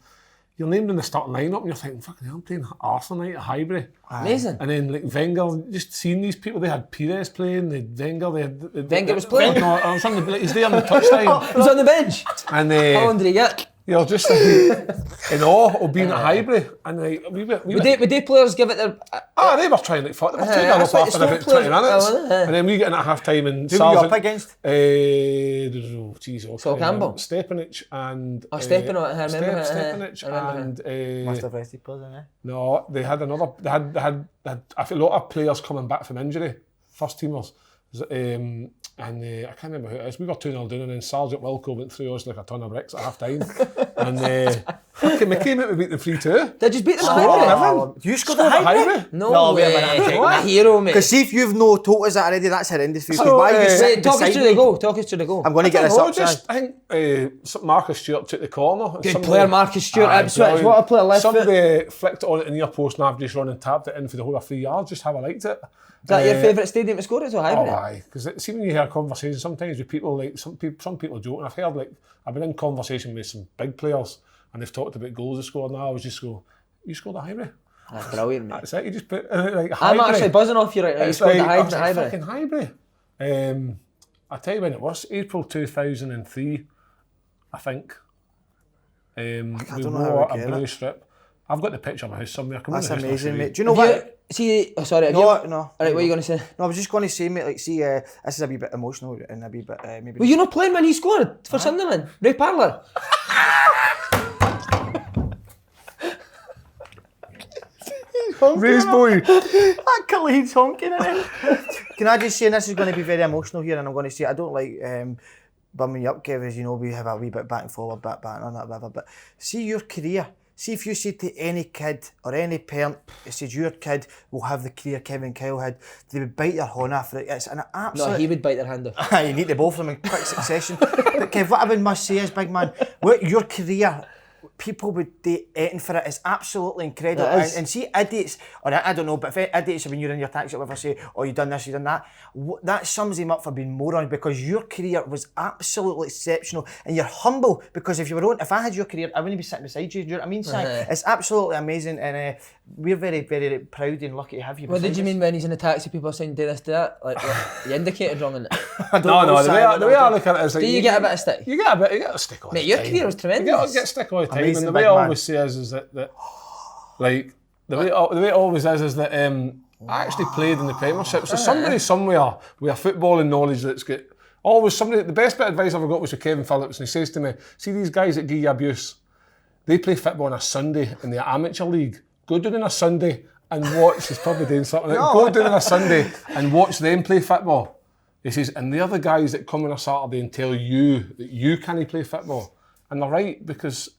you're named in the starting lineup, and you're thinking, fucking hell, I'm playing Arsenal night at Highbury. Amazing. And then like Wenger, just seeing these people, they had Pires playing, they had Wenger, Wenger was playing? No, he's there on the touchline. He was on the bench. And how long did he get? You're just like in awe of being at Highbury, and like Would they players give it their? they were trying like fuck. They were 2-0 that's what up after the about slow 20 minutes, players- and then we get in at half time and Who were you up against? Saul Campbell. Stepanich and Stepanich, I remember. Stepanich I remember and Must have rested players, eh? no, they had another. They had I feel a lot of players coming back from injury, first teamers. And I can't remember who it is. We were 2-0 down, and then Sergeant Wilco went through us like a ton of bricks at half time. And we came out, we beat them 3-2. Did you beat them at Highbury? You scored at Highbury? No wait a way. minute, What a hero, mate. Because see if you've no told us that already, that's horrendous for you. 'Cause So, why are you sitting Talk us beside through me? the goal. Talk us through the goal. I'm going to get this up, I think Marcus Stewart took the corner. Good player, Marcus Stewart. Ipswich. brilliant. What a player, left foot. Somebody flicked it on at the near post, and I've just run and tapped it in for the whole of 3 yards, just how I liked it. Is that your favourite stadium to score at? So Highbury. Oh, aye. Because see when you hear conversations sometimes with people, like some people joke, and I've heard like I've been in conversation with some big players, and they've talked about goals they scored, and I always just go, "You scored at Highbury." That's brilliant, mate. That's it. You just put like I'm Highbury. actually buzzing off you right now. You It's scored like, at I was Highbury. like, fucking Highbury. I tell you when it was, April 2003, I think. We don't know how wore we a get blue it. strip. I've got the picture of my house somewhere. Come That's on, amazing, mate. Do you Have know you, what? see, oh, sorry. No, no. All right, what are you going to say? No, I was just going to say, mate, like, see, this is a wee bit emotional and a wee bit, maybe... Were you not playing when he scored for Sunderland? Ray Parlour? Raised boy. That Khalid's honking in it. Can I just say, and this is going to be very emotional here, and I'm going to say, I don't like bumming you up, Kev, as you know, we have a wee bit back and forward, back and that, whatever, but see your career. See if you say to any kid or any parent, it says your kid will have the career Kevin Kyle had, they would bite their horn off. It's an absolute... No, he would bite their hand off. You need the both of them in quick succession. But Kev, what I would must say is, big man, what your career, people would do anything for it. It's absolutely incredible. It is. And see idiots, or I don't know, but if idiots when you're in your taxi or whatever say, oh, you've done this, you've done that, that sums them up for being morons, because your career was absolutely exceptional, and you're humble, because if I had your career, I wouldn't be sitting beside you. Do you know what I mean, Si? It's absolutely amazing, and we're very, very proud and lucky to have you. What did you mean when he's in the taxi, people are saying do this, do that? Like, you indicated wrong in it. No, the way I look at it is like... Do you get a bit of stick? You get a stick all the Mate, time. your career was tremendous. You get stick all the time. Amazing, and the way big I man. always say is that like the way it always is that I actually played in the Premiership. So somebody somewhere with a footballing knowledge that's got always somebody. The best bit of advice I ever got was with Kevin Phillips, and he says to me, "See these guys that give you abuse, they play football on a Sunday in the amateur league. Go down on a Sunday and watch." He's probably doing something. Go down on a Sunday and watch them play football. He says, and they're the guys that come on a Saturday and tell you that you can't play football. And they're right, because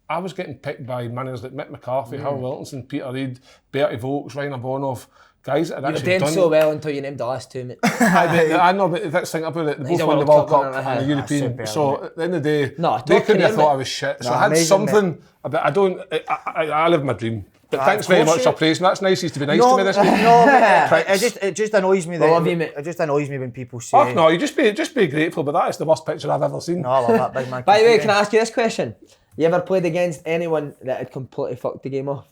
I was getting picked by managers like Mick McCarthy, Hal Wilkinson, Peter Reid, Bertie Vokes, Rainer Bonhoff, guys that had You were actually doing done... so well until you named the last two, mate. I know, but that's the thing about it. They He's both a won the World World Cup Cup winner, and the European. superb, So at the end of the day, No, they top couldn't have career, thought mate. I was shit. So No, I had amazing, something. I live my dream. But thanks very much for praising. That's nice to be nice to me this week. It just annoys me. love you, mate. It just annoys me when people say. Oh no, you just be grateful. But that is the worst picture I've ever seen. No, I love that, big man. By the way, can I ask you this question? You ever played against anyone that had completely fucked the game off?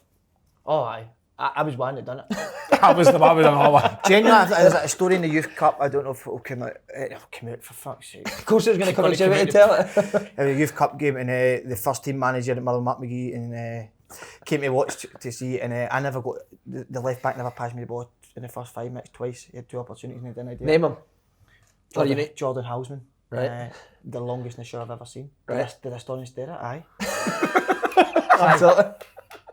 Oh, aye. I was one that done it. I was another one. Genuinely, there's a story in the Youth Cup. I don't know if it'll come out. It'll come out for fuck's sake. Of course, it was going to come out. So to tell it. It was a Youth Cup game, and the first team manager at Mark McGee and came to watch to see, and I never got the left back never passed me the ball in the first 5 minutes twice. He had 2 opportunities and he didn't do it. Name him. Jordan Houseman. Right. The longest in the show I've ever seen. Right. Did I stone and stare at? Aye. Absolutely.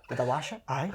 Did I lash it? Aye.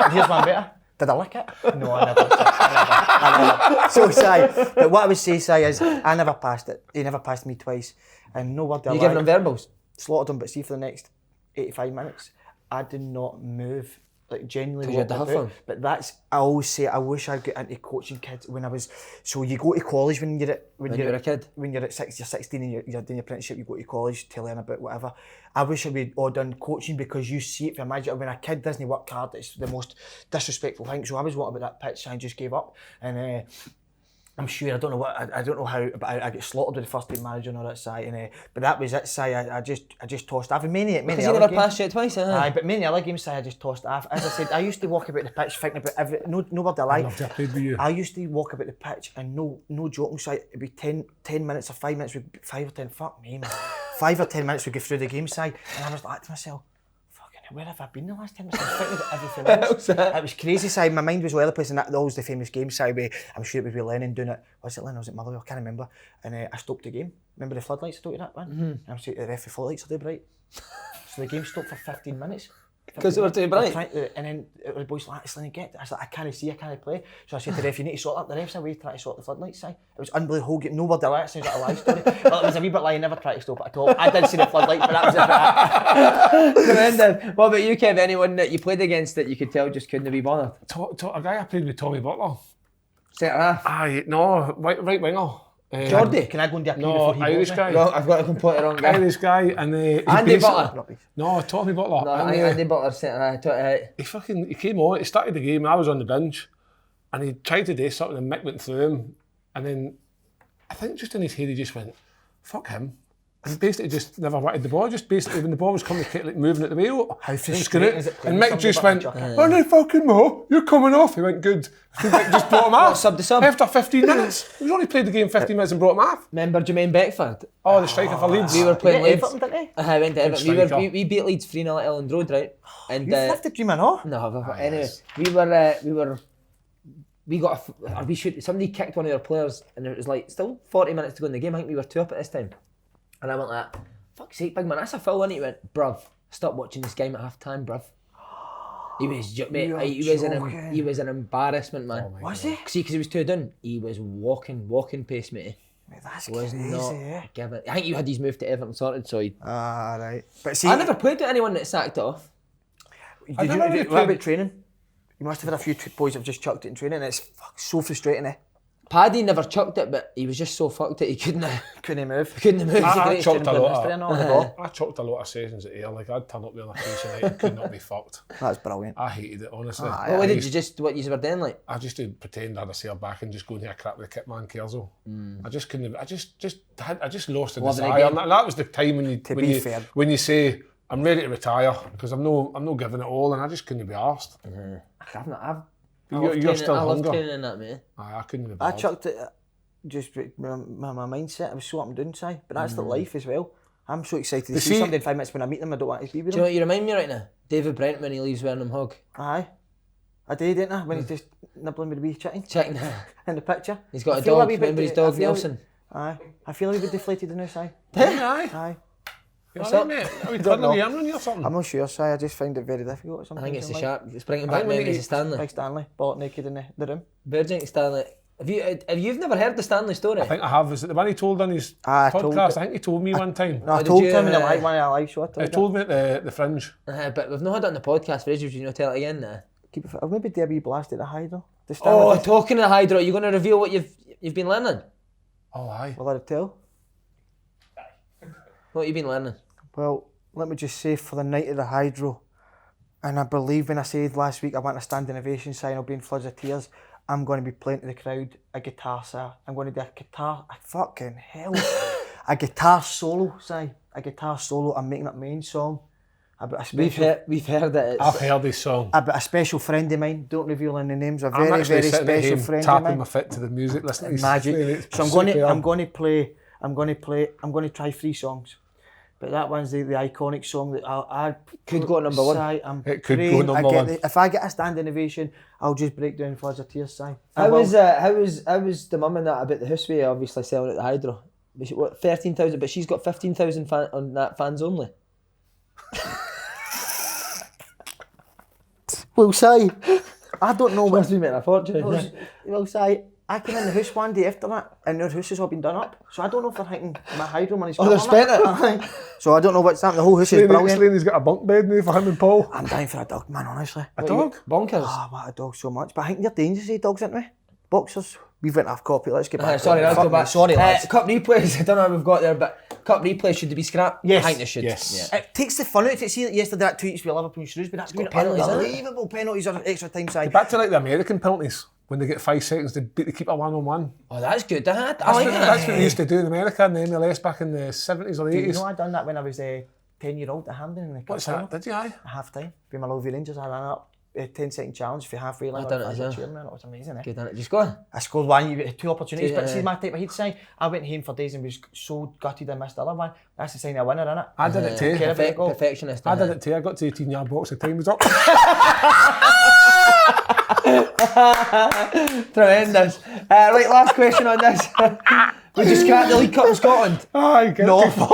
And here's one better. Did I lick it? No, I never. I never. So, Si, but what I would say, Si, is I never passed it. He never passed me twice. And no word of You lie. giving him verbals? Slaughtered him, but see for the next 85 minutes, I did not move. Like genuinely, you had to huff him. but that's I always say I wish I'd get into coaching kids when I was. So you go to college when you're a kid. When you're at 16 and you're doing your apprenticeship, you go to college to learn about whatever. I wish I would all done coaching, because you see it. If you imagine when a kid doesn't work hard, it's the most disrespectful thing. So I was what about that pitch, I just gave up, and I'm sure I don't know how, but I get slaughtered with the first team manager and all that side, and but that was it. Si, I just tossed off. And many Because other you never games. passed you twice, Aye, but many other games, Si, I just tossed off. As I said, I used to walk about the pitch thinking about every no word of lie. I'd love to have played with you. I used to walk about the pitch and no joking, Si, it'd be 10 minutes or 5 minutes, would be 5 or 10. Fuck me, man. 5 or 10 minutes we go through the game side, and I was like to myself, fucking hell, where have I been the last 10 minutes? I was thinking about everything else. It was crazy side, my mind was all over the place, and that was the famous game side where I'm sure it was with Lennon doing it. Was it Lennon or was it Motherwell? I can't remember. And I stopped the game. Remember the floodlights I told you that one? And I'm saying the ref, the floodlights are too bright. So the game stopped for 15 minutes. Because they were too bright. And then the boys like, Slinny, get. I was like, I can't see, I can't play. So I said to the ref, you need to sort up. The ref's away trying to sort the floodlights side. It was unbelievable. Whole game, no word of that. Sounds like a lie story. Well, it was a wee bit lie. I never tried to stop it at all. I did see the floodlights, but that was it. Tremendous. What about you, Kev? Anyone that you played against that you could tell just couldn't be bothered? A guy I played with, Tommy Butler. Centre half. Aye, no, right winger. Jordy? Can I go and do a pee No, before he Irish goes, guy. No, I've got a completely wrong guy. Irish guy, and he Andy Butler. No, Tommy Butler. No, and, Andy Butler centre half. he came on. He started the game. I was on the bench, and he tried to do something, and Mick went through him, and then I think just in his head he just went, "Fuck him." And basically just never wanted the ball. Just basically when the ball was coming, like moving at the wheel. How frustrating is it And playing Mick just went, somebody "Oh no, fucking Mo, you're coming off." He went, "Good." I think Mick just brought him off. Sub to sub. After 15 minutes. He's only played the game 15 minutes and brought him off. Remember Jermaine Beckford? Oh, the striker for Leeds. We were playing Leeds. Everton, didn't he? I went to Everton. striker. We beat Leeds 3-0 at Elland Road, right? And You left the dream, no? no, anyway, yes. somebody kicked one of our players, and it was like still 40 minutes to go in the game. I think we were 2 up at this time, and I went like, "Fuck's sake, big man, that's a foul." And he went, "Bruv, stop watching this game at half time, bruv." He was an embarrassment, man. Was he? See, because he was 2 down. He was walking pace, mate. Mate, that's Was crazy, not eh? given. I think you had his move to Everton sorted, so he. Ah, right. But see, I never played with anyone that sacked it off. I did you, never really what about played- training? You must have had a few boys that have just chucked it in training, and it's so frustrating, eh? Paddy never chucked it, but he was just so fucked that he couldn't Couldn't move. move. I chucked a lot Mystery of, and all the ball. I chucked a lot of sessions at air. Like I'd turn up there on a Tuesday night and could not be fucked. That's brilliant. I hated it, honestly. Aye, What did you just what you were doing like? I just did pretend I had a sail back and just go and have a crap with the kit man Kerzo. I just couldn't. I just lost the Loving the desire. game. And that was the time when you say I'm ready to retire because I'm no giving it all, and I just couldn't be arsed. You're still I love hunger. training in that, mate. I couldn't be. I bothered. chucked it just with my mindset. I was so up and down, Si. But that's the life as well. I'm so excited to see somebody in 5 minutes when I meet them. I don't want to be with Do you know them. what you remind me right now? David Brent when he leaves Wernham Hog. Aye. I did, didn't I? When he's just nibbling with the wee chicken Checking. in the picture. He's got I a feel dog. wee bit Remember his I dog feel- Nelson? Aye. I feel a wee bit deflated now, Si. Aye. Aye. You're all right, mate. Are we turning the arm on you or something? I'm not sure, Si. I just find it very difficult I sometimes. think it's in the life. sharp. It's bringing I back think we memories need- of Stanley. Big Stanley, bollock naked in the room. Virgin Stanley. Have you never heard the Stanley story? I think I have. Is it the one he told on his I told podcast? it. I think he told me one time. No, I did told you, him in a live one of the live show. I He told him. told me at the Fringe. But we've not had it on the podcast for ages. You know, tell it again now. Keep it. I'll maybe do a wee blast at the Hydro. The Oh, Stanley. talking of Hydro, you're going to reveal what you've been learning? Oh, aye. Will I tell? What you've been learning? Well, let me just say for the night of the Hydro, and I believe when I said last week I want a standing ovation sign, I'll be in floods of tears. I'm going to be playing to the crowd a guitar, sir. I'm going to do fucking hell, a guitar solo, Si. A guitar solo. I'm making up my own song. About a special, We've heard it. I've heard this song. about a special friend of mine. Don't reveal any names. A I'm very, actually very sitting at special home friend of tapping mine. my foot to the music, listening to his Magic. it's So I'm superb. going to try 3 songs. But that one's the iconic song that I Could go number one. Si, I'm It could go praying number I get one. If I get a standing ovation, I'll just break down in floods of tears, Si. How was the mum and that about the house way obviously selling at the Hydro? What 13,000? But she's got 15,000 on that fans only. Well, Si, I don't know what. Must be making a fortune. Well, Si, I came in the house one day after that, and their house has all been done up. So I don't know if they're thinking my Hydro money's Oh, they've spent it. So I don't know what's happening. The whole house is brilliant. Slaney's got a bunk bed now for him and Paul. I'm dying for a dog, man, honestly. A dog? Bonkers. Oh, I want a dog so much. But I think they're dangerous, dogs, aren't we? Boxers. We've went off copy. Let's get back. Sorry, to it. let's Fuck go me, back. Sorry, lads. Cup replays. I don't know how we've got there, but cup replays should they be scrapped? Yes. I think they should. Yes. Yeah. It takes the fun out of it. See, yesterday that tweets with Liverpool and Shrewsbury. That's been penalties, isn't it? unbelievable penalties on extra time side. Back to like the American penalties when they get 5 seconds to beat the keeper 1-on-1. Oh, that's good. I like That's that. what they used to do in America in the MLS back in the 70s or 80s. You know, I done that when I was 10-year-old at Hampden in the cup What's final. that? Did you? Aye. At half time, with my Lovely Rangers, I ran up 10-second challenge for halfway line. I done it as well. It was amazing. Good, done it. Did you score? I scored one, you got 2 opportunities, but Yeah. see my type of heat side, I went home for days and was so gutted I missed the other one. That's the sign of a winner, innit? I did it too. Perfectionist. I did it too. I got to the 18-yard box, the time was up. Tremendous. Right, last question on this. Would you scrap the League Cup in Scotland? Aye, get No. it. No,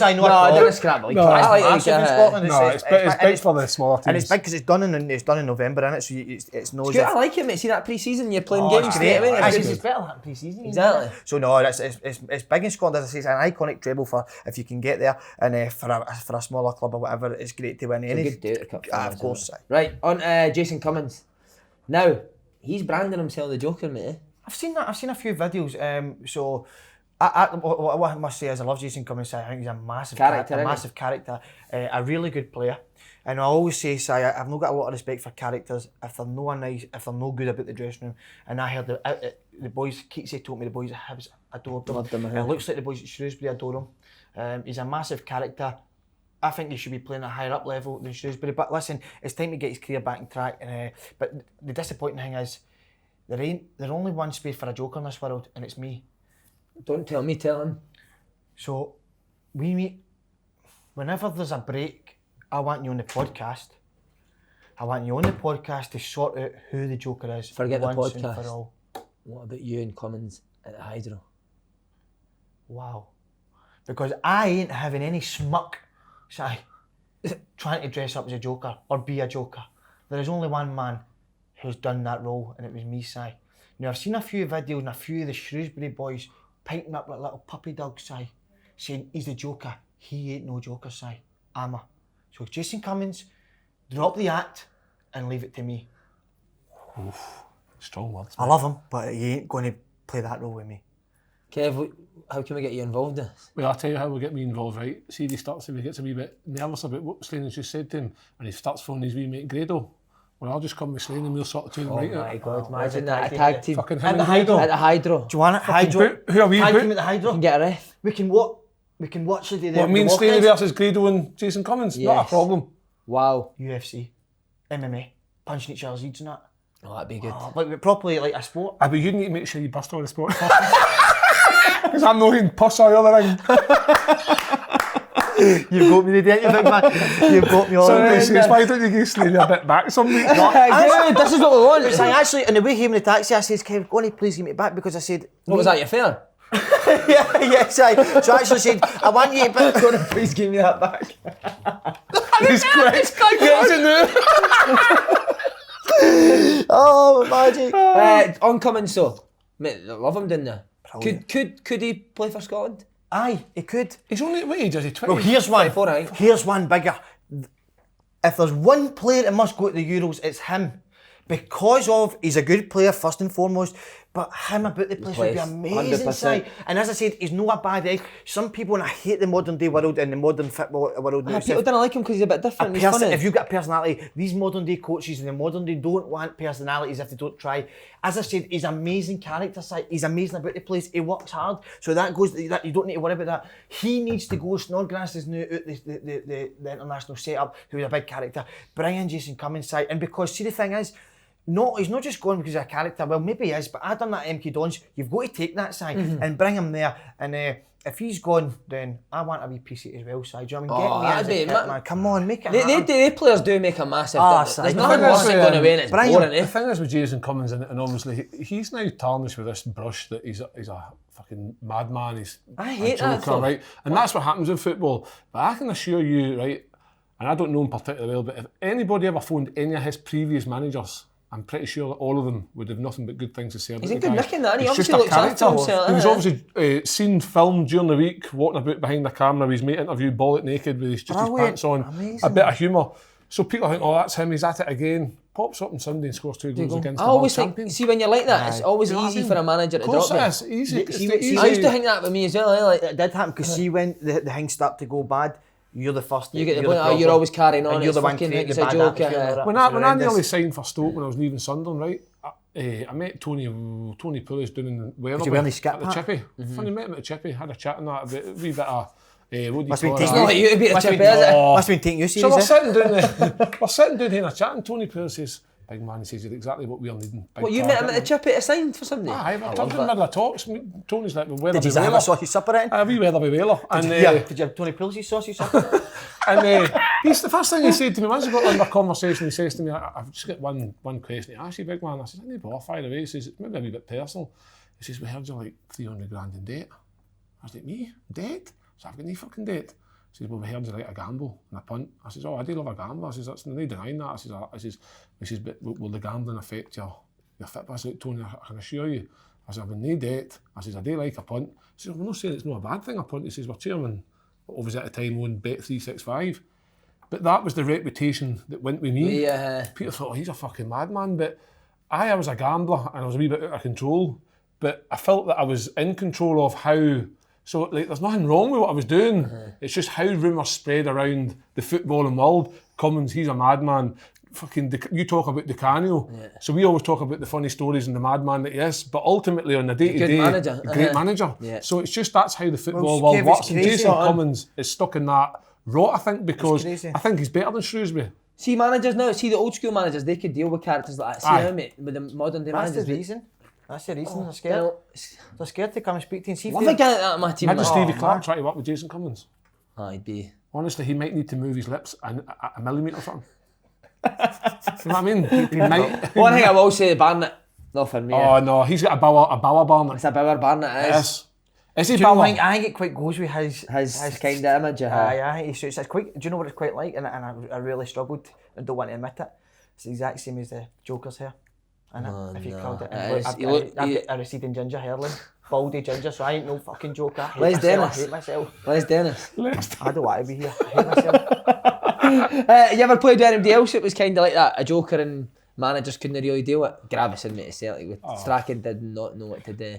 I know. No, I didn't scrap the League Cup. I like Massive in Scotland. No, it's big for the smaller teams. And it's big because it's done in November, innit? So it's no. Good, I like it, mate. See that pre-season, you're playing Oh, games it's straight great. away. Actually, It's it's better than pre-season. Exactly. So no, it's big in Scotland. As I say, it's an iconic treble for if you can get there, and for a smaller club or whatever, it's great to win. a good day at the Cup final, Of course. isn't it? Right, on Jason Cummings. Now, he's branding himself the Joker, mate. I've seen that. I've seen a few videos. So, what I must say is I love Jason Cummings. I think he's a massive Character, character, a really good player. And I always say, I've not got a lot of respect for characters if they're no nice, if they're no good about the dressing room. And I heard the boys, Keatsy told me the boys at Hibs adored him. Loved him, It looks like the boys at Shrewsbury adore him. He's a massive character. I think he should be playing at a higher up level than Shrewsbury. But listen, it's time to get his career back on track. But the disappointing thing is, there's only one space for a joker in this world, and it's me. Don't tell me, tell him. So, we meet, whenever there's a break, I want you on the podcast. I want you on the podcast to sort out who the joker is. Forget the once and podcast. for all. What about you and Cummings at the Hydro? Wow. Because I ain't having any smuck, trying to dress up as a joker or be a joker. There is only one man who's done that role, and it was me, Si. Now, I've seen a few videos and a few of the Shrewsbury boys piping up like little puppy dogs, Si, saying he's the joker. He ain't no joker, Si. I'm a. So, Jason Cummings, drop the act and leave it to me. Strong words. I love him, but he ain't going to play that role with me. Kev, how can we get you involved in this? Well, I'll tell you how we get me involved, right? See, he starts, if he gets a wee bit nervous about what Slane's just said to him, and he starts phoning his wee mate Grado. Well, I'll just come with Slane and we'll sort of tune him right out. God, imagine that, a tag team. Fucking At him the and Hydro. At the Hydro. Do you want it? Hydro. Who are we? Tag Who? team at the Hydro. You can get a ref. We can watch the What, me and Slane versus Grado and Jason Cummings? Not a Yes. problem. Wow. UFC, MMA, punching each other's ears and that. Oh, that'd be good. Like properly like a sport. But you need to make sure you burst all the sport first. Because I'm not even puss all the other ring. You've got me there, you big man. You've got me all Somebody right. says, why don't you give Slane a bit back some week? Good, this is what we want. So actually, on the way home in the taxi, I said, Kev, go on, please give me it back, because I said... What was that, your fare? Yes, so I actually said, I want you to... Go on, please give me that back. He's quick. Gets in there. Oh, magic. On Cummings, so. Mate, I love him, didn't they? Brilliant. Could he play for Scotland? Aye, he could. He's only, what age is he? 20? Well, here's one. 24, aye. Here's one bigger. If there's one player that must go to the Euros, it's him. Because of, he's a good player first and foremost, but him about the place would be Plays, amazing. 100%. Si. And as I said, he's not a bad egg. Some people, and I hate the modern day world and the modern football world. now, People didn't like him because he's a bit different. He's funny. if you've got a personality, these modern day coaches in the modern day don't want personalities if they don't try. As I said, he's amazing character side. He's amazing about the place. He works hard, so that goes. That you don't need to worry about that. He needs to go. Snodgrass is now out the international setup. Who's a big character. Bring in Jason Cummings side, and because see the thing is. No, he's not just going because of a character. Well, maybe he is, but I done that MK Dons. You've got to take that side and bring him there. And if he's gone, then I want a wee piece of it as well. Side, do you know what I mean? Get me as a kit, man. Come on, make it happen. They players do make a massive difference. There's side. nothing worse than going away and it's boring, The eh? thing is with Jason Cummings, and obviously he's now tarnished with this brush that he's a fucking madman. He's I hate a that joker, though. right? And that's what happens in football. But I can assure you, right, and I don't know him particularly well, but if anybody ever phoned any of his previous managers, I'm pretty sure that all of them would have nothing but good things to say about He's a the good guy. looking, that, and he He's obviously just a looks after character. himself. He was eh? obviously seen filmed during the week, walking about behind the camera with his mate interview, bollock naked with his pants on, Amazing. a bit of humour. So people think, oh, that's him, he's at it again. Pops up on Sunday and scores 2 goals against I the World always think, Champions. see when you're like that, it's always Do you know what easy I mean? for a manager to Of course drop you. it is, easy. It's see- the see- I used to easy. think that with me as well. Eh? Like, It did happen because see when the things start to go bad, you're the first. you get the you're point, problem. you're always carrying on. And you're It's the one fucking creating it's the a bad joke. atmosphere. When I horrendous. nearly signed for Stoke when I was leaving Sunderland, right, I met Tony Pulis down in Werner you wear any skip at the hat? Chippy. Funny, met him at the Chippy, had a chat and that, a wee bit of What do you Must be call taking It's not like you to be a Must chippy, be- is it? Must have been taking you So we're serious. Eh? sitting down there, we're sitting down here and chatting. Tony Pearce says, "Big man," he says, "you're exactly what we are needing." Big What, you met him at the target." chippy to sign for somebody? Aye, we're I in love the that. middle of talks. Tony's like, "Well, where Did the you have a Whaler?" sausage supper at? Aye, we were the Whaler. And Did you have Tony Pills's sausage supper? And he's the first thing he said to me once we got under conversation. He says to me, "I've just got one question to ask you, big man." I says, "I need to fire away." He says, "It's maybe a wee bit personal." He says, "We heard you're like 300 grand in debt." I was like, "Me? Debt?" So I've got no fucking debt. He says, "Well, we heard you like a gamble and a punt." I says, "Oh, I do love a gamble." I says, "That's no denying that." I says, "But will the gambling affect your fitness?" I said, "Tony, I can assure you." I said, "I've got no debt." I says, "I do like a punt." He says, "I'm not saying it's not a bad thing, a punt." He says, "We're chairman, obviously at the time, owned Bet365. But that was the reputation that went with me. Yeah. Peter thought, "Oh, he's a fucking madman." But I was a gambler and I was a wee bit out of control. But I felt that I was in control of how. So, like, there's nothing wrong with what I was doing. It's just how rumours spread around the footballing world. Cummings, he's a madman. Fucking, you talk about the Canio. So we always talk about the funny stories and the madman that he is. But ultimately, on the day-to-day, manager. great manager. Yeah. So it's just that's how the football Well, world Kev, works. it's And crazy, Jason man. Cummings is stuck in that rot, I think, because crazy. I think he's better than Shrewsbury. See managers now, see the old school managers, they could deal with characters like that. See Aye. how, mate, with the modern day That's managers. the reason. That's the reason. They're You scared. know, They're scared to come and speak to you and see if love they- a guy like that on my team. Imagine Like, Stevie man. Clark try to work with Jason Cummings. I'd be. Honestly, he might need to move his lips a millimetre or something. You know what I mean? He might. One thing I will say, Barnett, not for me. Oh no, he's got a Bauer Barnett. It's a Bauer Barnett, it is. Yes. Is he Do you know, Bauer? I think it quite goes with his kind of image. Aye, it's quite. Do you know what it's quite like? And I really struggled and don't want to admit it. It's the exact same as the Joker's hair. And if you called it, It is. I've You look- got you- a receding ginger hairline, baldy ginger, so I ain't no fucking Joker. I hate Les myself. Dennis. I hate myself. Les Dennis. I don't want to be here. I hate myself. You ever played with anybody else that was kind of like that? A joker and managers couldn't really deal with? Gravison, mate, at Celtic. With Strachan did not know what to do.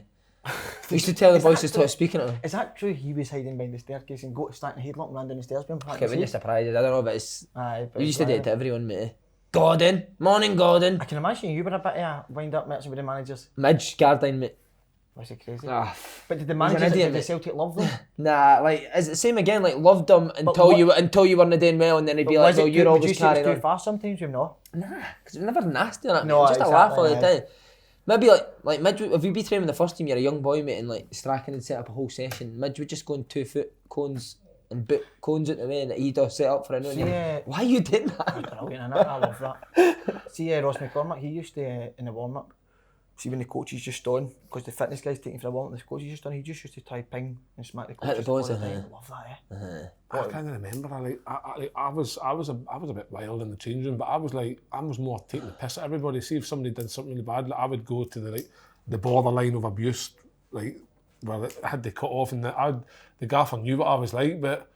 We used to tell the boys to stop speaking to him. Is that true? He was hiding behind the staircase and go to Stanton Headlock and ran down the stairs being Okay, when you're surprised, I don't know, but it's. Aye, but We used to do aye. it to everyone, mate. Gordon, morning, Gordon. I can imagine you were a bit of a wind-up messing with the managers. Midge, Gardine, mate. Was it crazy? Ah, But did the an managers idiot, did the mate. Celtic love them? nah, like it's the same again. Like loved them until what- you weren't doing well, and then he'd be like, "Well, you're would always you say it was carrying too on." far sometimes? You know. Nah, because it was never nasty on it. No, No, just a laugh all the exactly, time. Maybe like Midge, if you'd be training in the first team, you're a young boy, mate, and like Strachan had set up a whole session. Midge would just go on 2 foot cones and boot cones out the way, and he'd all set up for it. Yeah. Why are you doing that? Brilliant, innit? I love that. See, Ross McCormack, he used to, in the warm-up, see when the coach is just on, because the fitness guy's taking for the warm-up, the coach is just on, he just used to try ping and smack the coach. Hit the balls, I aye. love that, eh? I can't remember. I was a bit wild in the change room, but I was more taking the piss at everybody. See if somebody did something really bad, like, I would go to the borderline of abuse, like where I had to cut off, and the gaffer knew what I was like, but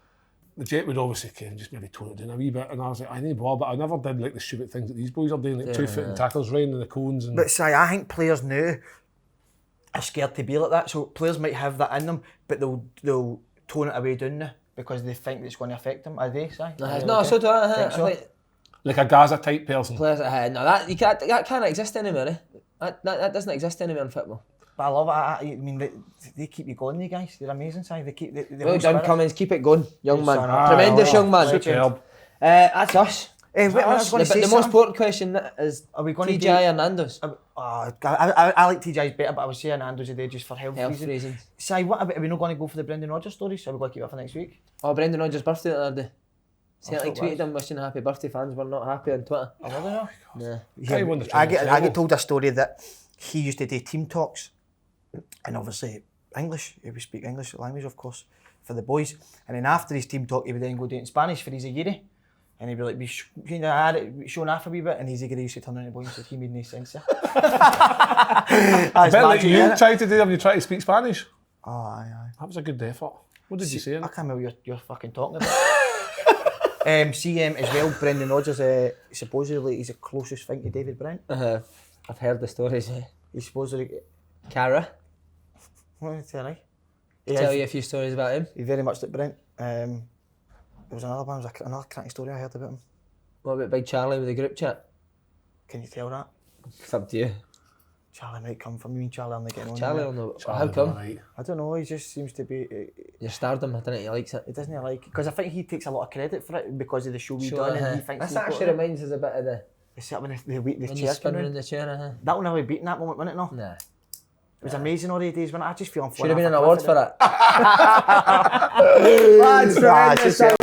the Jet would obviously just maybe tone it down a wee bit, and I was like, I need more, but I never did like the stupid things that these boys are doing, like 2 foot and tackles, raining in the cones. And But see, I think players now are scared to be like that, so players might have that in them, but they'll tone it away down now, because they think it's going to affect them, are they, Si? No, so do I. Think so? like a Gaza type person. Players no, that can't exist anymore. Eh? That doesn't exist anymore in football. But I love it. I mean, they keep you going, you guys. They're amazing, Si. They keep the Well whole done, spirit. Cummings. Keep it going, young man. son. Tremendous Aye, young man. legend. Superb. That's us. Wait, I was going to say The most something. important question is: Are we going to TJ or Nando's? I like TJ's better, but I was saying Nando's today just for health Health reasons. reasons. Si, what are we not going to go for the Brendan Rodgers stories? Are we going to keep it for next week? Oh, Brendan Rodgers' birthday the other day. Celtic thought it tweeted him wishing happy birthday. Fans were not happy on Twitter. I don't know. Yeah. Guy won the I treble. get told a story that he used to do team talks, and obviously English, he would speak English language, of course, for the boys. And then after his team talk, he would then go do it in Spanish for his Agiri. And he'd be like, showing off a wee bit, and his Agiri used to turn around to the boy and said, he made no sense there. I bet like you tried to do when you try to speak Spanish. Oh, aye. That was a good effort. What did you say? I can't remember what you're fucking talking about. As well, Brendan Rodgers, supposedly he's the closest thing to David Brent. I've heard the stories. He's supposedly... Cara, What did I tell you? tell you a few stories about him. He's very much like Brent. There was another one, another cracky story I heard about him. What about Big Charlie with the group chat? Can you tell that? It's up to you. Charlie might come for me and Charlie. I'm not getting on. Charlie with on it. the... How come? Right. I don't know. He just seems to be. You starred him, I don't think he likes it. He doesn't like because I think he takes a lot of credit for it because of the show we Sure, done, and he thinks this he's got actually it. reminds us a bit of the... Except when the When you chair spin came around in. the chair, That one nearly beaten that moment, wasn't it? No, Nah. it was amazing all the days when I just feel I'm Should have been an award for it. Lads, friend,